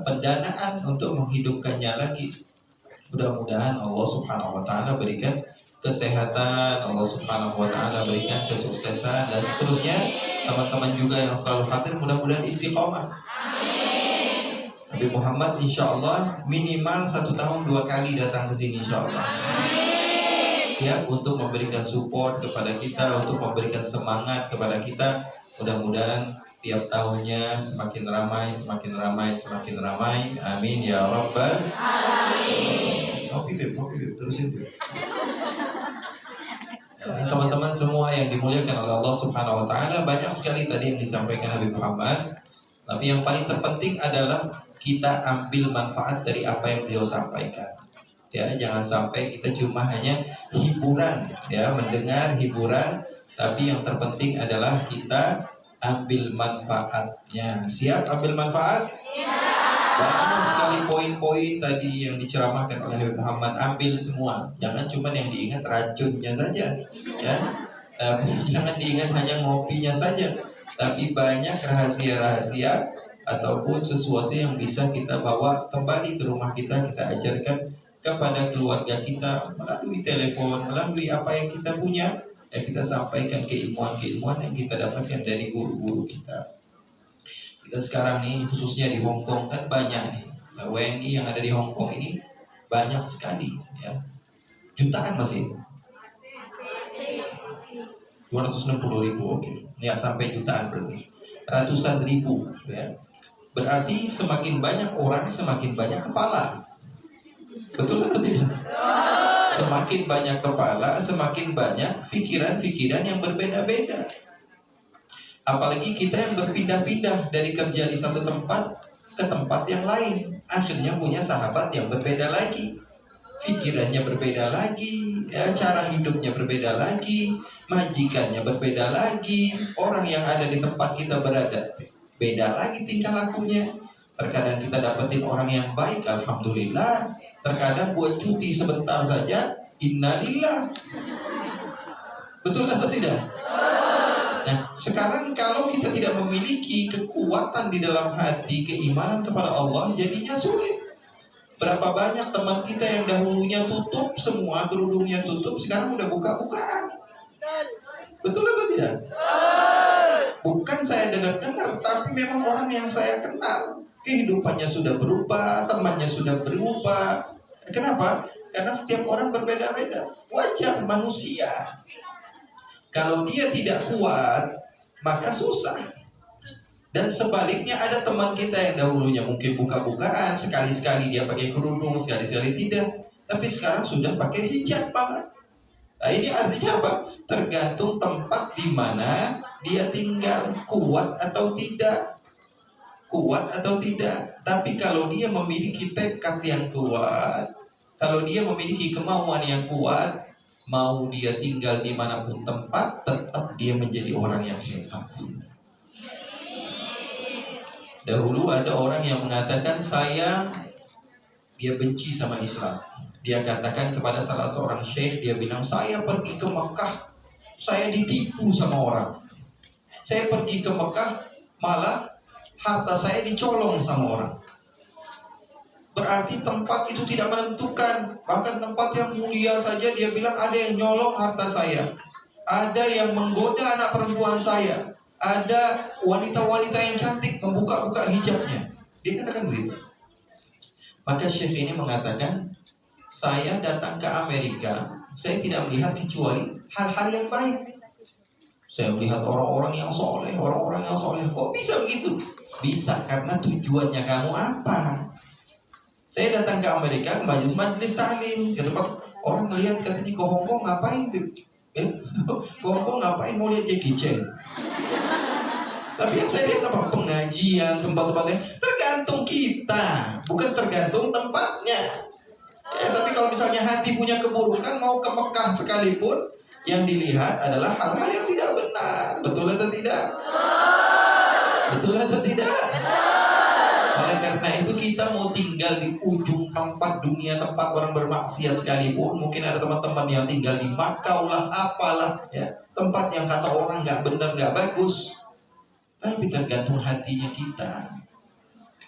pendanaan untuk menghidupkannya lagi. Mudah-mudahan Allah Subhanahu Wa Taala berikan kesehatan, Allah Subhanahu Wa Taala berikan kesuksesan, dan seterusnya. Teman-teman juga yang selalu hadir mudah-mudahan istiqomah. Amin. Habib Muhammad insya Allah minimal 1 tahun 2 kali datang ke sini insya Allah. Amin. Siap untuk memberikan support kepada kita, untuk memberikan semangat kepada kita. Mudah-mudahan tiap tahunnya semakin ramai, semakin ramai, semakin ramai. Amin ya Rabbal Alamin. Kopi terusin Beb. Teman-teman semua yang dimuliakan oleh Allah Subhanahu Wa Taala, banyak sekali tadi yang disampaikan Habib Muhammad. Tapi yang paling terpenting adalah kita ambil manfaat dari apa yang beliau sampaikan. Ya, jangan sampai kita cuma hanya hiburan, ya, mendengar hiburan. Tapi yang terpenting adalah kita ambil manfaatnya. Siap ambil manfaat? Siap. Banyak sekali poin-poin tadi yang diceramahkan oleh Habib Muhammad, ambil semua. Jangan cuma yang diingat racunnya saja, ya. Jangan diingat hanya ngopinya saja. Tapi banyak rahasia-rahasia ataupun sesuatu yang bisa kita bawa kembali ke rumah kita ajarkan kepada keluarga kita melalui telepon, melalui apa yang kita punya. Ya, kita sampaikan keilmuan-keilmuan yang kita dapatkan dari guru-guru kita. Kita sekarang nih khususnya di Hong Kong kan banyak nih WNI yang ada di Hong Kong ini banyak sekali, ya, jutaan masih. 260.000, oke. Ya sampai jutaan berarti. Ratusan ribu, ya. Berarti semakin banyak orang, semakin banyak kepala. Betul atau tidak? Semakin banyak kepala, semakin banyak pikiran-pikiran yang berbeda-beda. Apalagi kita yang berpindah-pindah dari kerja di satu tempat ke tempat yang lain, akhirnya punya sahabat yang berbeda lagi. Pikirannya berbeda lagi, ya, cara hidupnya berbeda lagi, majikannya berbeda lagi, orang yang ada di tempat kita berada beda lagi tingkah lakunya. Terkadang kita dapetin orang yang baik, alhamdulillah. Terkadang buat cuti sebentar saja, innalillah. Betul atau tidak? Nah, sekarang kalau kita tidak memiliki kekuatan di dalam hati, keimanan kepada Allah, jadinya sulit. Berapa banyak teman kita yang dahulunya tutup semua, kerudungnya tutup, sekarang udah buka-bukaan. Betul atau tidak? Bukan saya dengar-dengar, tapi memang orang yang saya kenal. Kehidupannya sudah berubah, temannya sudah berubah. Kenapa? Karena setiap orang berbeda-beda. Wajar, manusia. Kalau dia tidak kuat, maka susah. Dan sebaliknya ada teman kita yang dahulunya mungkin buka-bukaan, sekali-sekali dia pakai kerudung, sekali-sekali tidak. Tapi sekarang sudah pakai hijab malah. Nah, ini artinya apa? Tergantung tempat di mana dia tinggal, kuat atau tidak. Kuat atau tidak. Tapi kalau dia memiliki tekad yang kuat, kalau dia memiliki kemauan yang kuat, mau dia tinggal dimanapun tempat, tetap dia menjadi orang yang hebat. Dahulu ada orang yang mengatakan dia benci sama Islam. Dia katakan kepada salah seorang syekh, dia bilang, saya pergi ke Mekah, saya ditipu sama orang. Saya pergi ke Mekah, malah harta saya dicolong sama orang. Berarti tempat itu tidak menentukan. Bahkan tempat yang mulia saja dia bilang ada yang nyolong harta saya, ada yang menggoda anak perempuan saya, ada wanita-wanita yang cantik membuka-buka hijabnya. Dia katakan begitu. Maka syekh ini mengatakan, saya datang ke Amerika, saya tidak melihat kecuali hal-hal yang baik. Saya melihat orang-orang yang soleh, orang-orang yang soleh. Kok bisa begitu? Bisa karena tujuannya kamu apa? Saya datang ke Amerika, majelis taklim, ke tempat orang melihat, katanya ke Hong Kong ngapain? Ke Hong Kong ngapain mau lihat Jackie Chan? Tapi yang saya lihat apa? Pengajian, tempat-tempatnya. Tergantung kita, bukan tergantung tempatnya. Ya, tapi kalau misalnya hati punya keburukan, mau ke Mekah sekalipun, yang dilihat adalah hal-hal yang tidak benar. Betul atau tidak? Betul atau tidak? Oleh karena itu kita mau tinggal di ujung tempat dunia, tempat orang bermaksiat sekalipun, mungkin ada teman-teman yang tinggal di Makau lah, apalah, ya, tempat yang kata orang nggak benar, nggak bagus. Tapi tergantung hatinya kita.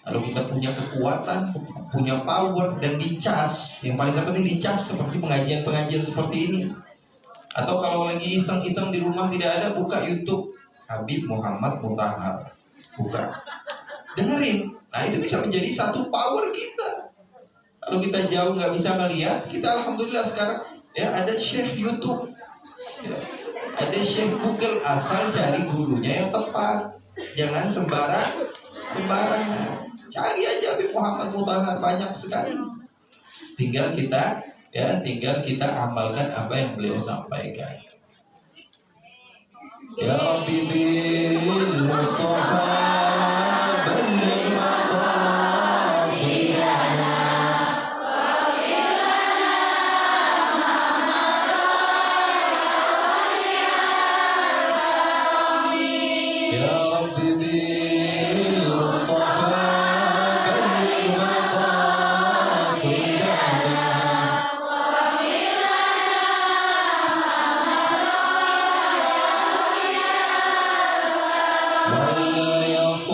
Kalau kita punya kekuatan, punya power, dan dicas, yang paling terpenting dicas seperti pengajian-pengajian seperti ini. Atau kalau lagi iseng-iseng di rumah tidak ada, buka YouTube Habib Muhammad Mutahar, buka, dengerin. Nah, itu bisa menjadi satu power kita. Kalau kita jauh nggak bisa melihat, kita alhamdulillah sekarang ya ada chef YouTube, ya, ada chef Google, asal cari gurunya yang tepat. Jangan sembarangan. Cari aja Habib Muhammad Mutahar, banyak sekali. Tinggal kita amalkan apa yang beliau sampaikan. Ya Rabbi bil Mustafa balligh maqasidana Ya Rabbi bil Mustafa balligh maqasidana ولا يصح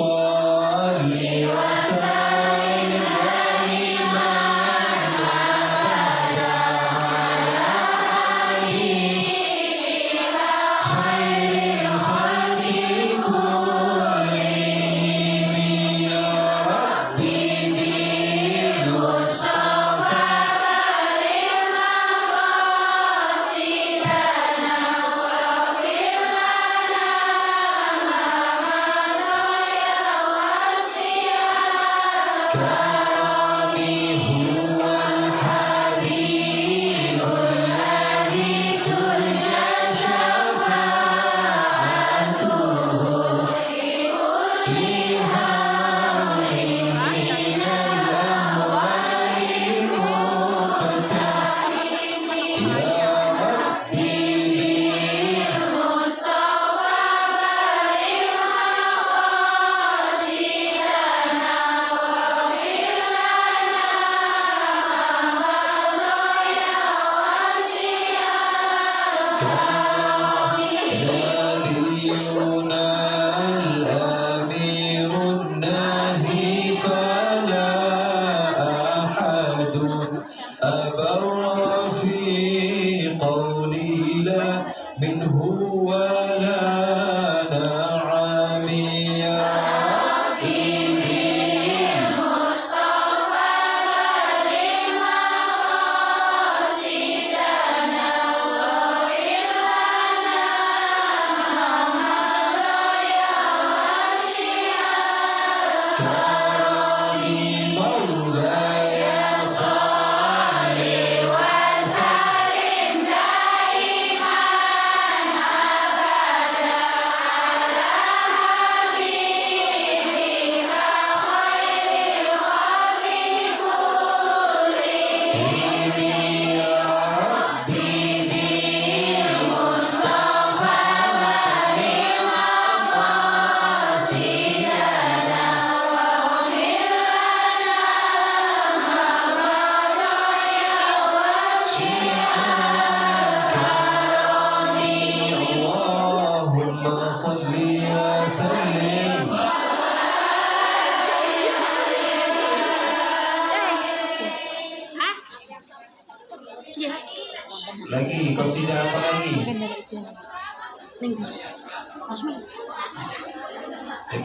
Lagi, qasidah apa lagi?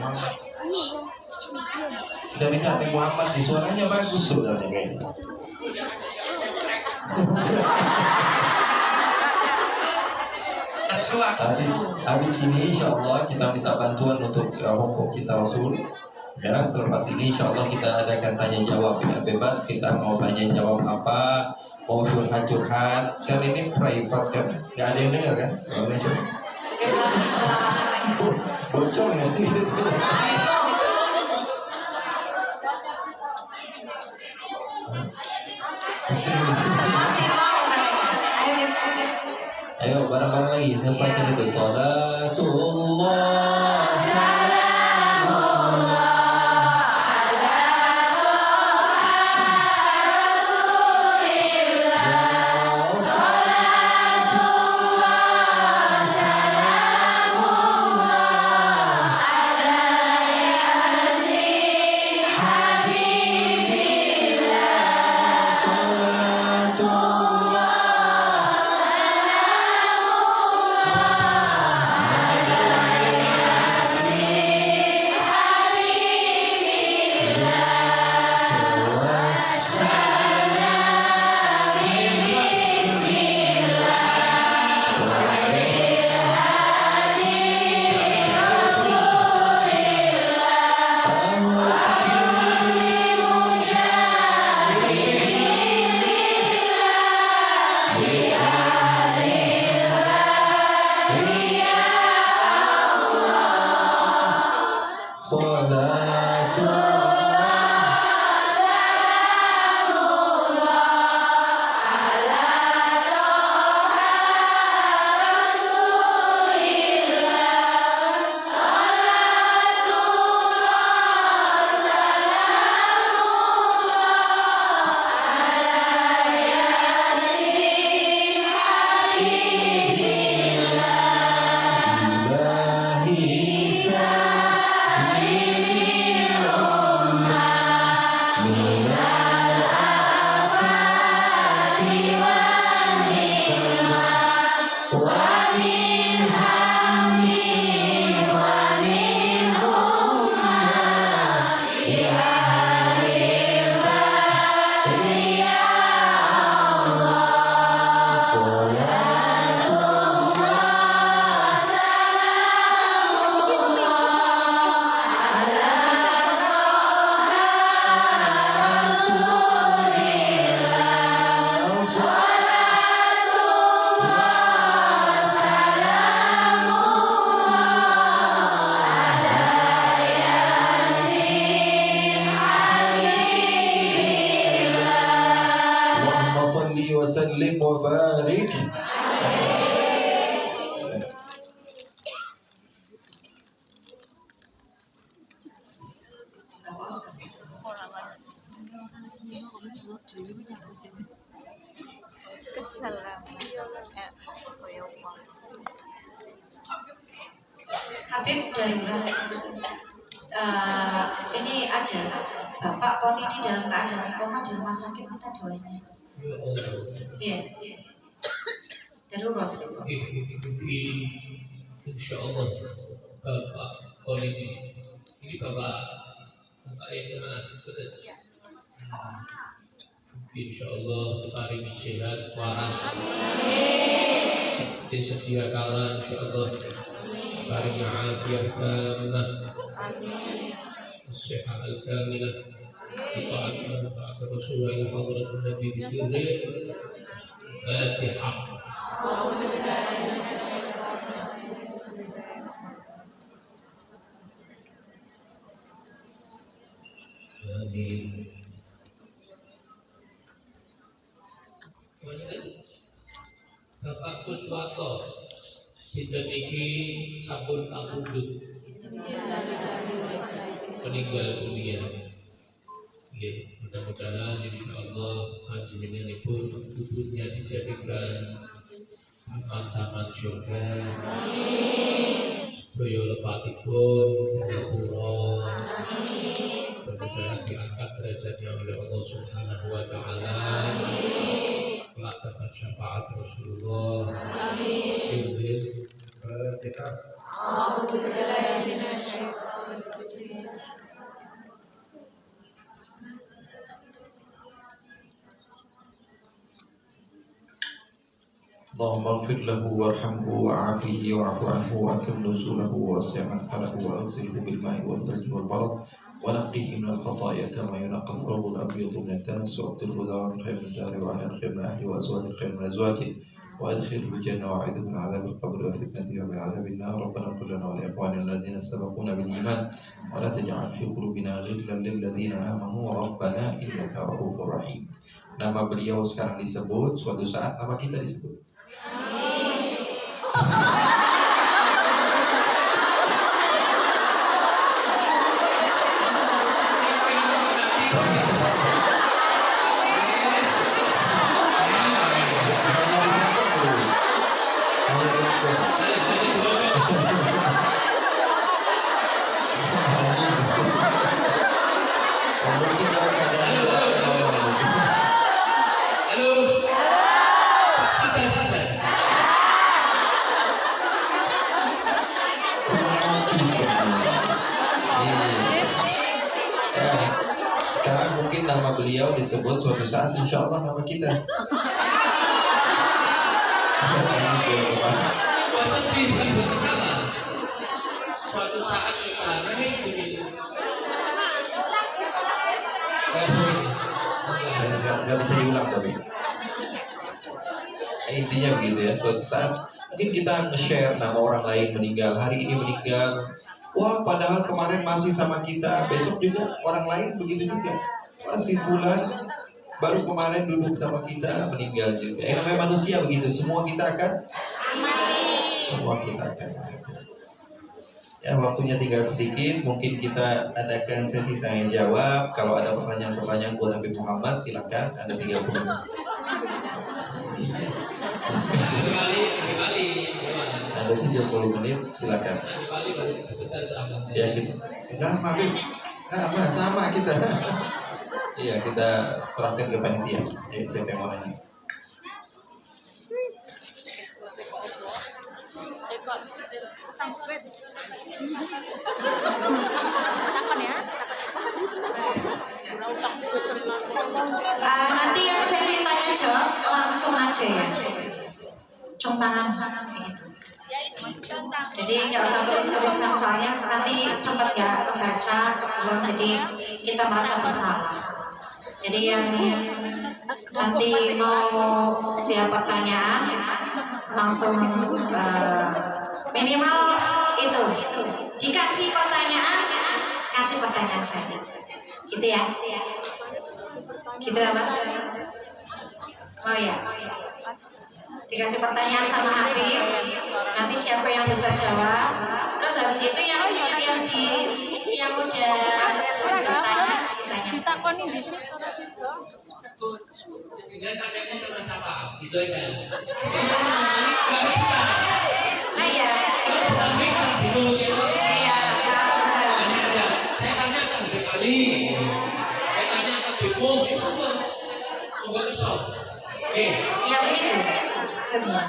Muhammad. Kita minta Nabi Muhammad, di suaranya bagus sebenarnya kayaknya. Habis ini insya Allah kita minta bantuan untuk rokok kita Rasul. Ya, selepas ini insya Allah kita adakan tanya jawab ya, bebas kita mau tanya jawab apa, mau curhat. Kan ini private kan, nggak ada yang dengar kan? Boleh coba. Bocor nggak sih? Ayo bareng-bareng lagi, selesaikan itu. Salatullah salamullah sallim wa barik. Kesel lah. Habib dari mana? Ini ada Bapak Poni di dalam keadaan koma di rumah sakit, kita doanya. Ya Allah. Iya. Darurat. Insya Allah Bapak Polisi ini Bapak Aisyah betul. Insya Allah paling sehat waras. Sedia kala insya Allah paling afiat kamilah. Sehat al-kamilah. Taat Rasulullah ila hadratin Nabi bisirri Fatihah. Amin. Bapak Kuswato sinten iki sampun kapundhut meninggal dunia. Nggih, mudah-mudahan insyaallah panjenenganipun kuburnya dijadikan taman-taman surga. Sedaya lepatipun ngapura. Mudah-mudahan diangkat derajatnya oleh Allah Subhanahu wa taala. Kelak dapat syafaat Rasulullah. Amin. Fatihah. اللهم اغفر له وارحمه وعافه واعف عنه واكرم نزوله ووسع مدخله واغسله بالماء والثلج والبرد ونقيه من الخطايا كما ينقى الثوب الابيض من الدنس وابدله دارا خير من داره وعلى خير من اهله وازواجه خير من ازواجه وادخله الجنه واعذه من عذاب القبر وفتنته ومن عذاب النار. ربنا اغفر لنا ولاخواننا الذين سبقونا بالايمان ولا تجعل في قلوبنا غلا للذين امنوا ربنا انك رؤوف رحيم. Nama beliau sekarang disebut, suatu saat nama kita disebut. Sekarang mungkin nama beliau disebut, suatu saat insya Allah nama kita. Suatu saat kita nangis begitu. Gak bisa diulang tapi intinya begitu ya. Suatu saat mungkin kita nge-share nama orang lain meninggal, hari ini meninggal. Wah, padahal kemarin masih sama kita, besok juga orang lain begitu juga. Wah, si fulan baru kemarin duduk sama kita, meninggal juga. Namanya manusia begitu, semua kita akan mati. Ya, waktunya tinggal sedikit, mungkin kita adakan sesi tanya jawab. Kalau ada pertanyaan-pertanyaan buat Habib Muhammad, silakan. Ada 30 menit. Ada 30 menit, silakan. Ya gitu. Sama kita. Iya, kita serahkan ke panitia. Siapa yang mau nanya? Nanti yang sesi tanya jawab langsung aja ya. Cung tangan gitu. Jadi nggak usah tulis-tulisan, soalnya nanti sempat ya baca kebetulan, jadi kita merasa bersalah. Jadi yang nanti mau siap pertanyaan langsung minimal itu dikasih pertanyaan, kasih pertanyaan saja. Gitu ya. Gitu apa? Oh ya. dikasih pertanyaan sama Habib, nanti siapa yang bisa jawab, terus habis itu yang udah ditanya Ditakonin di situ. Tinggal tanyanya sama siapa? Gitu aja. nah ya iya Saya tanyakan ke Ali, saya tanyakan ke Ibu, enggak kesal. ya begitu semua.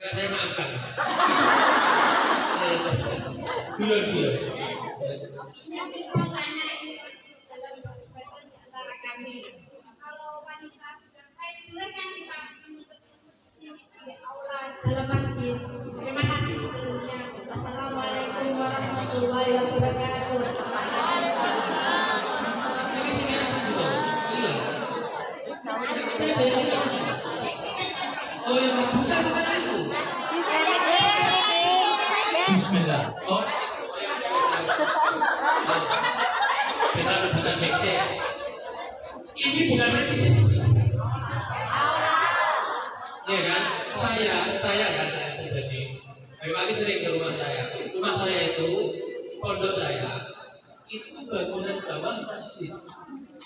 Enggak saya maafkan. Dua. Dalam masjid. Terima kasih sebelumnya. Assalamualaikum warahmatullahi wabarakatuh. Oh yang bukan itu. Bismillah. Oh. Kita bukan mixer. Ini bukan mixer. Iya kan? Saya kan jadi. Pagi sering ke rumah saya. Rumah saya itu pondok saya itu bangunan bawah masjid.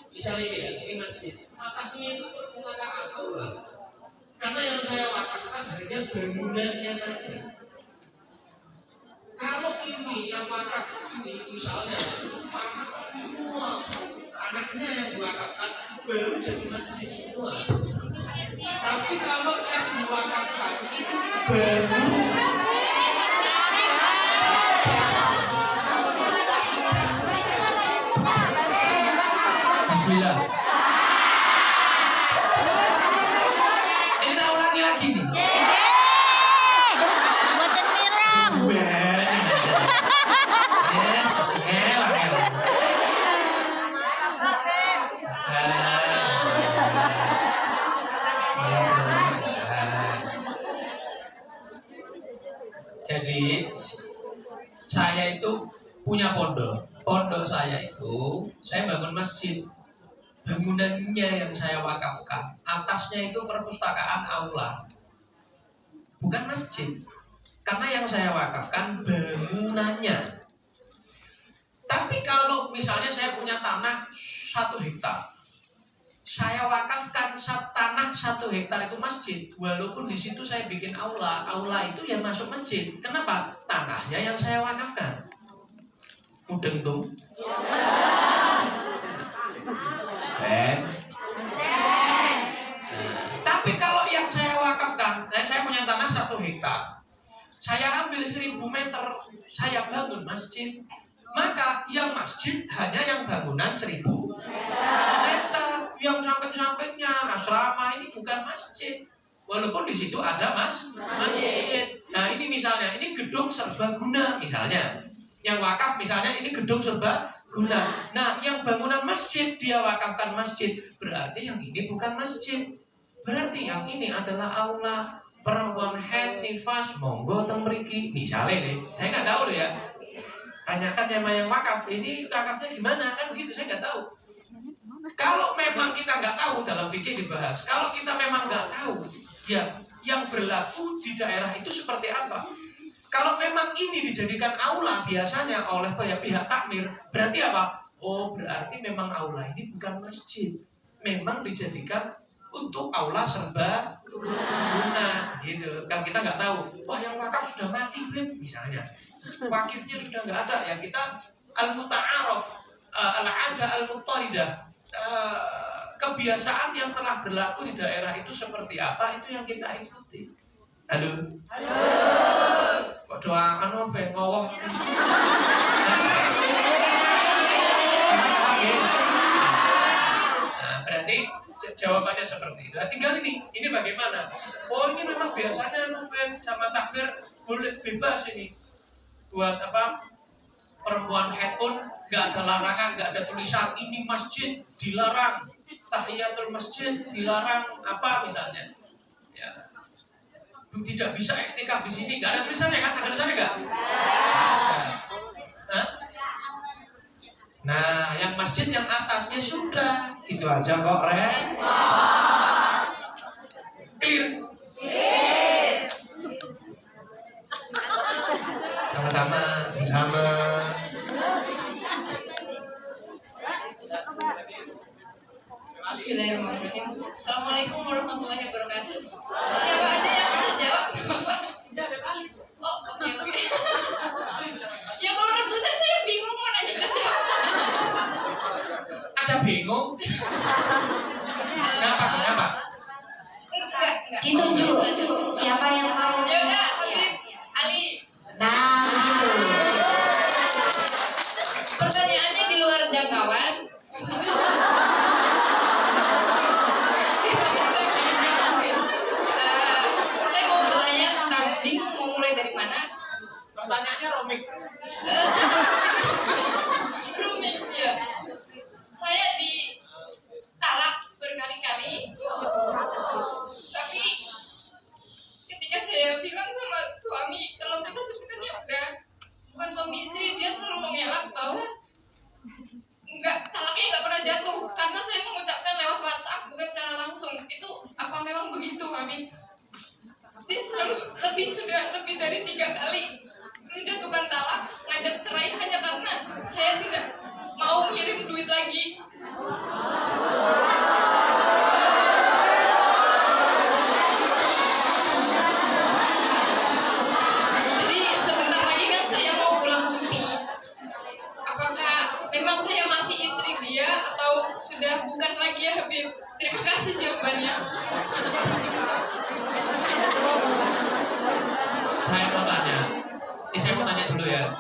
Misalnya ini masjid. Atasnya itu perpustakaan aula. Karena yang saya wakafkan hanya bangunannya saja. Kalau ini yang wakaf ini misalnya wakaf semua anaknya yang diwakafkan baru jadi masjid semua. Tapi kalau yang diwakafkan itu baru Bismillah. Ini tak ulangi lagi nih. Buatan Mirang. Jadi saya itu punya pondok. Pondok saya itu saya bangun masjid. Bangunannya yang saya wakafkan, atasnya itu perpustakaan aula, bukan masjid. Karena yang saya wakafkan bangunannya. Tapi kalau misalnya saya punya tanah 1 hektar, saya wakafkan tanah 1 hektar itu masjid. Walaupun di situ saya bikin aula, aula itu yang masuk masjid. Kenapa? Tanahnya yang saya wakafkan. Mudeng dong. Tapi kalau yang saya wakafkan, saya punya tanah 1 hektar, saya ambil 1000 meter, saya bangun masjid, maka yang masjid hanya yang bangunan 1000 meter, yang samping-sampingnya asrama ini bukan masjid, walaupun di situ ada masjid. Nah ini misalnya, ini gedung serbaguna misalnya, yang wakaf misalnya ini gedung serbaguna. Nah, yang bangunan masjid dia wakafkan masjid, berarti yang ini bukan masjid. Berarti yang ini adalah aula. Perempuan head nifas monggo teng mriki. Misalnya nih, saya nggak tahu loh ya. Tanyakan yang wakaf, ini wakafnya gimana kan begitu, saya nggak tahu. Kalau memang kita nggak tahu, dalam fikih dibahas. Kalau kita memang nggak tahu, ya yang berlaku di daerah itu seperti apa? Kalau memang ini dijadikan aula biasanya oleh pihak takmir, berarti apa? Oh, berarti memang aula ini bukan masjid. Memang dijadikan untuk aula serbaguna, gitu. Kan kita nggak tahu. Wah, yang wakaf sudah mati, Beb, misalnya. Wakifnya sudah nggak ada. Ya kita al-muta'aruf, al-ada al-muttaridah. Kebiasaan yang telah berlaku di daerah itu seperti apa, itu yang kita ikuti. Halo. Kok doakan apa ngowong? Nah, berarti jawabannya seperti itu. Nah, tinggal ini bagaimana? Oh, ini memang biasanya sama takbir boleh bebas ini. Buat apa? perempuan haid pun nggak ada larangan, nggak ada tulisan ini masjid dilarang, tahiyatul masjid dilarang apa misalnya. Ya. Tidak bisa iktikaf di sini, nggak ada tulisannya kan? Ada tulisannya nggak? Nah. Nah, yang masjid yang atasnya sudah, itu aja kok, Ren. Clear? Sama-sama. Bismillahirrahmanirrahim. Assalamualaikum warahmatullahi wabarakatuh. Siapa aja yang bisa jawab? Oh, oke. Ya kalau rebutan saya bingung mau nanya ke siapa. Aja bingung. Kenapa? Enggak. Ditunjuk siapa yang mau. Ya udah, Habib Ali. Nah, begitu. Pertanyaannya di luar jangkauan. Saya mau bertanya tentang bingung mau mulai dari mana. Pertanyaannya Romik. Rumit, ya. Saya ditalak berkali-kali. Tapi ketika saya bilang sama suami kalau kita sebenarnya udah bukan suami istri, dia selalu mengelak bahwa talaknya nggak pernah jatuh karena saya mengucapkan lewat WhatsApp bukan secara langsung. Itu apa memang begitu, Habib? Dia selalu sudah lebih dari 3 kali menjatuhkan talak, ngajak cerai hanya karena saya tidak mau ngirim duit lagi. Jadi sebentar lagi kan saya mau pulang cuti. Apakah memang saya masih istri dia atau sudah bukan lagi ya, Habib? Terima kasih jawabannya. Saya mau tanya dulu ya.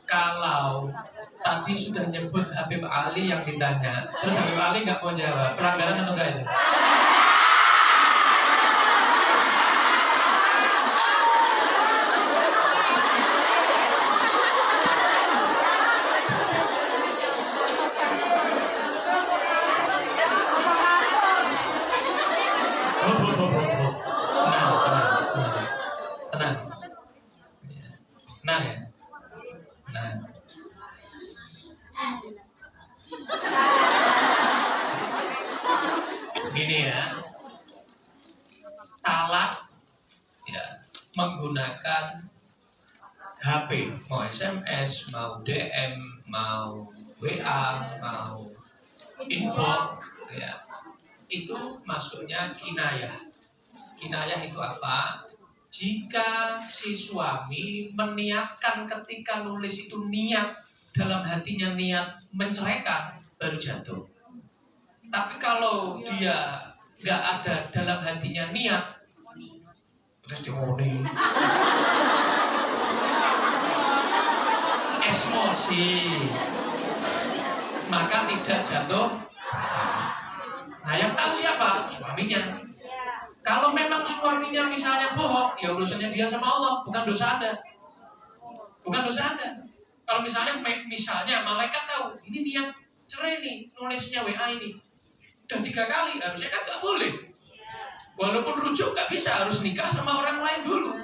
Kalau tadi sudah nyebut Habib Ali yang ditanya, terus Habib Ali nggak mau jawab, pelanggaran atau enggak itu? Tenang ya. Nah. Gini ya. Talak ya menggunakan HP, mau SMS, mau DM, mau WA, mau inbox ya. Itu masuknya kinayah. Kinayah itu apa? Jika si suami meniatkan ketika nulis itu niat dalam hatinya niat menceraikan baru jatuh. Tapi kalau dia nggak ada dalam hatinya niat terus dimoni emosi maka tidak jatuh. Nah yang tahu siapa? Suaminya. Kalau memang suaminya misalnya bohong, ya urusannya dia sama Allah, bukan dosa Anda. Bukan dosa Anda. Kalau misalnya malaikat tahu, ini niat cerai nih, nulisnya WA ini. Udah 3 kali, harusnya kan nggak boleh. Walaupun rujuk nggak bisa, harus nikah sama orang lain dulu.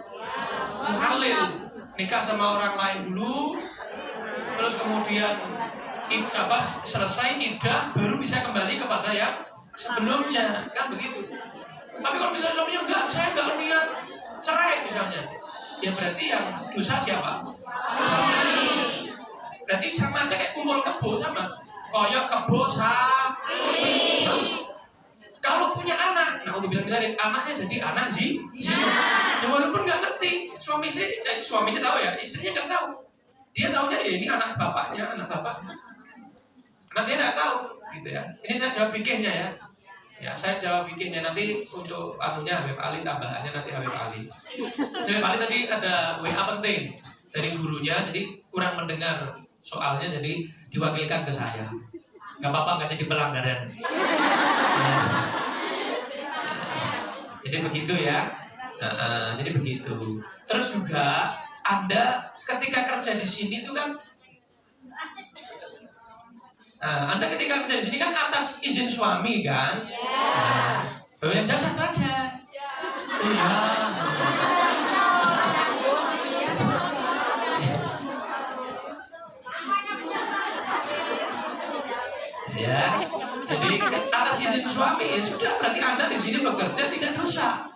Halil, nikah sama orang lain dulu, terus kemudian selesai iddah, baru bisa kembali kepada yang sebelumnya, kan begitu. Tapi kalau misalnya suaminya enggak, saya enggak niat cerai misalnya, ya berarti yang dosa siapa? Berarti sama aja kayak kumpul kebo, sama koyok kebo sapi. Kalau punya anak, nah udah bilang anaknya jadi anak zina. Ya walaupun nggak ngerti, suaminya tahu ya, istrinya nggak tahu. Dia tahunya ya ini anak bapaknya, anak bapaknya. Anaknya nggak tahu, gitu ya. Ini saya jawab fikihnya ya. Ya, saya jawab fikihnya, nanti untuk anunya Habib Ali, tambahannya nanti Habib Ali. Habib Ali tadi ada WA penting dari gurunya, jadi kurang mendengar soalnya, jadi diwakilkan ke saya. Gak apa-apa, gak jadi pelanggaran. Ya. Jadi begitu ya. Jadi begitu. Terus juga Anda ketika kerja di sini itu kan, Anda ketika kerja di sini kan atas izin suami kan? Nah, yang jawab satu aja. Iya. Ya, jadi atas izin suami ya sudah, berarti Anda di sini bekerja tidak dosa.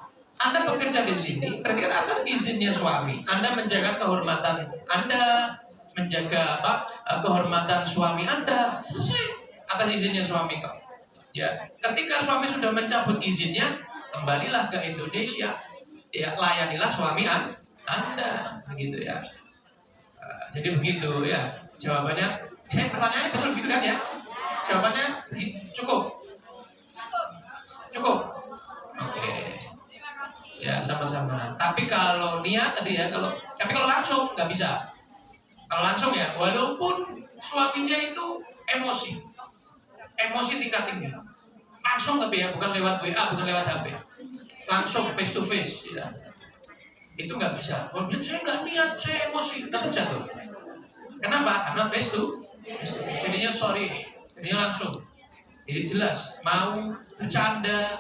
Anda bekerja di sini berarti kan atas izinnya suami. Anda menjaga kehormatan Anda, menjaga kehormatan suami Anda, selesai atas izinnya suami kok. Ya, ketika suami sudah mencabut izinnya, kembalilah ke Indonesia. Ya, layanilah suami Anda, begitu ya. Jadi begitu ya. Jawabannya, saya pertanyaannya betul begitu kan ya? Jawabannya cukup. Cukup. Oke. Ya, sama-sama. Tapi kalau niat tadi ya, tapi kalau langsung nggak bisa. Kalau langsung ya, walaupun suaminya itu emosi tingkat tinggi, langsung tapi ya, bukan lewat WA, bukan lewat HP, langsung face to face, ya. Itu nggak bisa. Walaupun saya nggak niat, saya emosi, tetap jatuh. Kenapa? Karena face to face. Jadinya sorry, jadinya langsung. Jadi jelas, mau bercanda,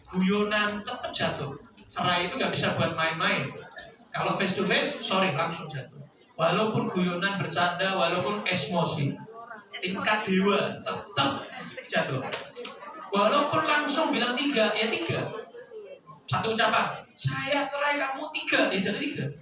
guyonan, tetap jatuh. Cerai itu nggak bisa buat main-main. Kalau face to face, sorry, langsung jatuh. Walaupun guyonan, bercanda, walaupun emosi, tingkat dewa tetap jatuh. Walaupun langsung bilang 3, ya 3. Satu ucapan, saya cerai kamu 3, ya jatuh 3.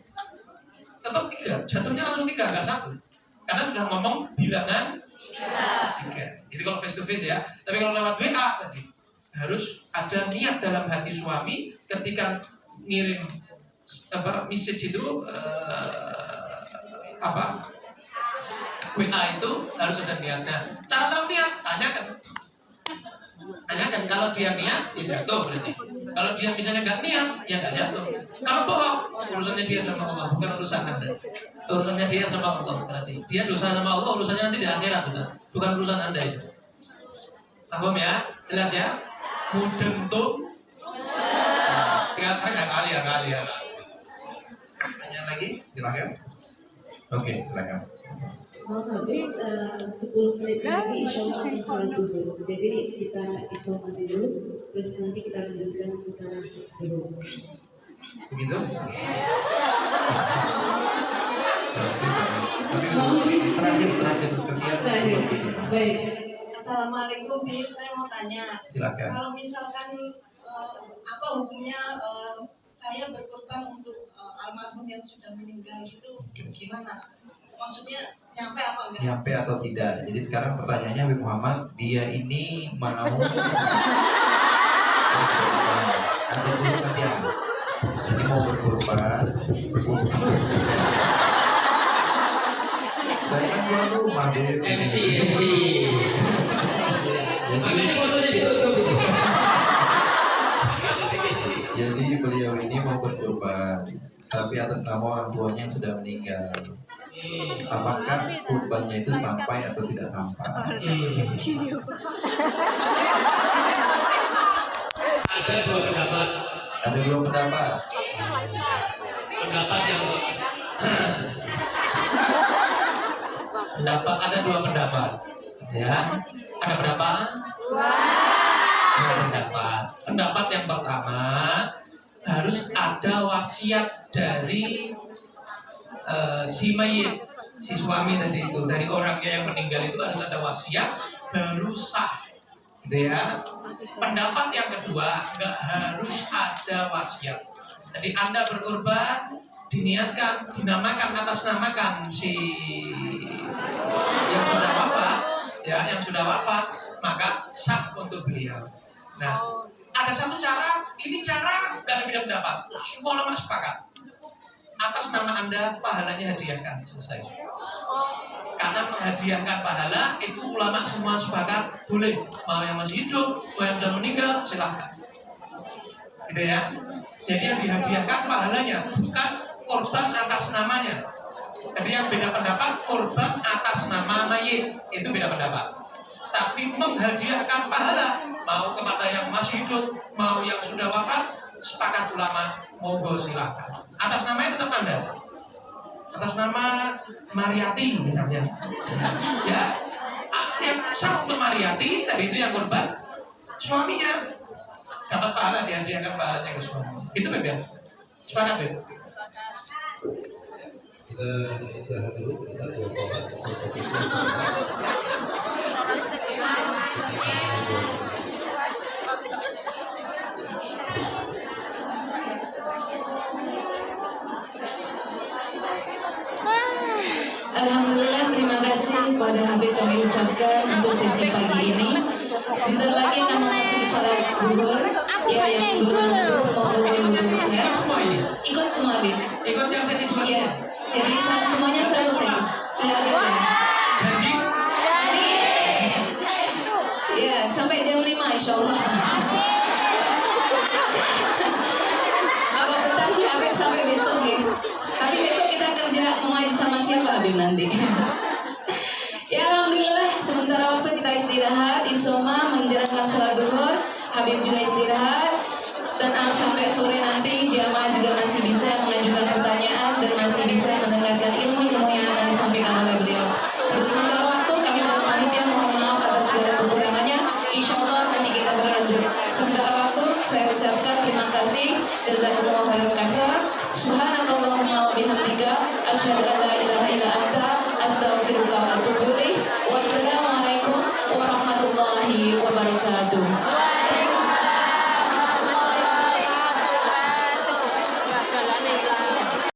Tetap 3, jatuhnya langsung 3, nggak 1. Karena sudah ngomong bilangan 3. Itu kalau face to face ya. Tapi kalau lewat WA tadi, harus ada niat dalam hati suami ketika ngirim message itu WA itu harus ada niatnya. Cara tahu niat, tanyakan. Kalau dia niat, ya jatuh berarti. Kalau dia misalnya nggak niat, ya nggak jatuh. Kalau bohong, urusannya dia sama Allah, bukan urusan Anda. Urusannya dia sama Allah berarti. Dia dosa sama Allah, urusannya nanti di akhirat sudah. Bukan urusan Anda itu. Paham ya? Jelas ya? Mudeng tuh. Kali ya. Tanya lagi, silakan. Oke, silakan. Mau habis 10 menit lagi insya Allah akan sholat dulu. Jadi kita isolasi dulu, terus nanti kita lanjutkan setelah dulu. Begitu? Terakhir kesian. Baik. Assalamualaikum, Bib. Saya mau tanya. Silakan. Kalau misalkan apa hukumnya saya berkorban untuk almarhum yang sudah meninggal itu gimana? Maksudnya nyampe apa enggak? Nyampe atau tidak? Jadi sekarang pertanyaannya Habib Muhammad, dia ini mau ada suruhannya. Jadi mau berkorban untuk saya kan jual rumah deh. MC. Jadi beliau ini mau berkorban, tapi atas nama orang tuanya yang sudah meninggal. Apakah kurbannya itu sampai atau tidak sampai? Ada dua pendapat. Ada dua pendapat. Ya. Ada berapa? Dua pendapat. Pendapat yang pertama, harus ada wasiat dari si mayit, si suami tadi itu, dari orangnya yang meninggal itu harus ada wasiat baru sah, gitu ya. Pendapat yang kedua, nggak harus ada wasiat. Jadi Anda berkorban, diniatkan, dinamakan, atas namakan si yang sudah wafat, ya, yang sudah wafat, maka sah untuk beliau. Nah, ada satu cara, ini cara nggak ada beda pendapat, semua ulama sepakat. Atas nama Anda, pahalanya hadiahkan, selesai. Karena menghadiahkan pahala itu ulama semua sepakat boleh. Mau yang masih hidup, mau yang sudah meninggal, silahkan. Gitu ya. Jadi yang dihadiahkan pahalanya, bukan korban atas namanya. Jadi yang beda pendapat, korban atas nama mayit, itu beda pendapat. Tapi menghadiahkan pahala, mau kepada yang masih hidup, mau yang sudah wafat, sepakat ulama, monggo silakan. Atas namanya tetap Anda. atas nama Mariati misalnya. Ya, yang sah untuk Mariati tadi itu yang korban, suaminya dapat pahala, dia hadiahkan pahalanya ke suami. Gitu Beb ya? Sepakat Beb? Kita istirahat dulu sebentar, dua tobat. Alhamdulillah, terima kasih pada Habib kami ucapkan untuk sesi pagi ini. Sebentar lagi akan memasuki salat zuhur. Ya, yang belum mau ya. Ikut semua Habib. Ikut yang sesi dua. Ya, jadi semuanya selesai. Nggak ada. Janji? Ya, sampai jam 5 insya Allah. Apa petasi Habib sampai besok ya. Tapi besok kita kerja mengaji sama siapa Habib nanti. Ya alhamdulillah, sementara waktu kita istirahat, Isoma menjalankan sholat duhur, Habib juga istirahat, dan sampai sore nanti jamaah juga masih bisa mengajukan pertanyaan dan masih bisa mendengarkan ilmu-ilmu yang akan disampaikan oleh beliau. Untuk sementara waktu kami dari panitia mohon maaf atas segala kekurangannya. Insya Allah nanti kita berlanjut. Sementara waktu saya ucapkan terima kasih. Jazakumullah khairan katsira. Subhanakallahumma wa bihamdika asyhadu an la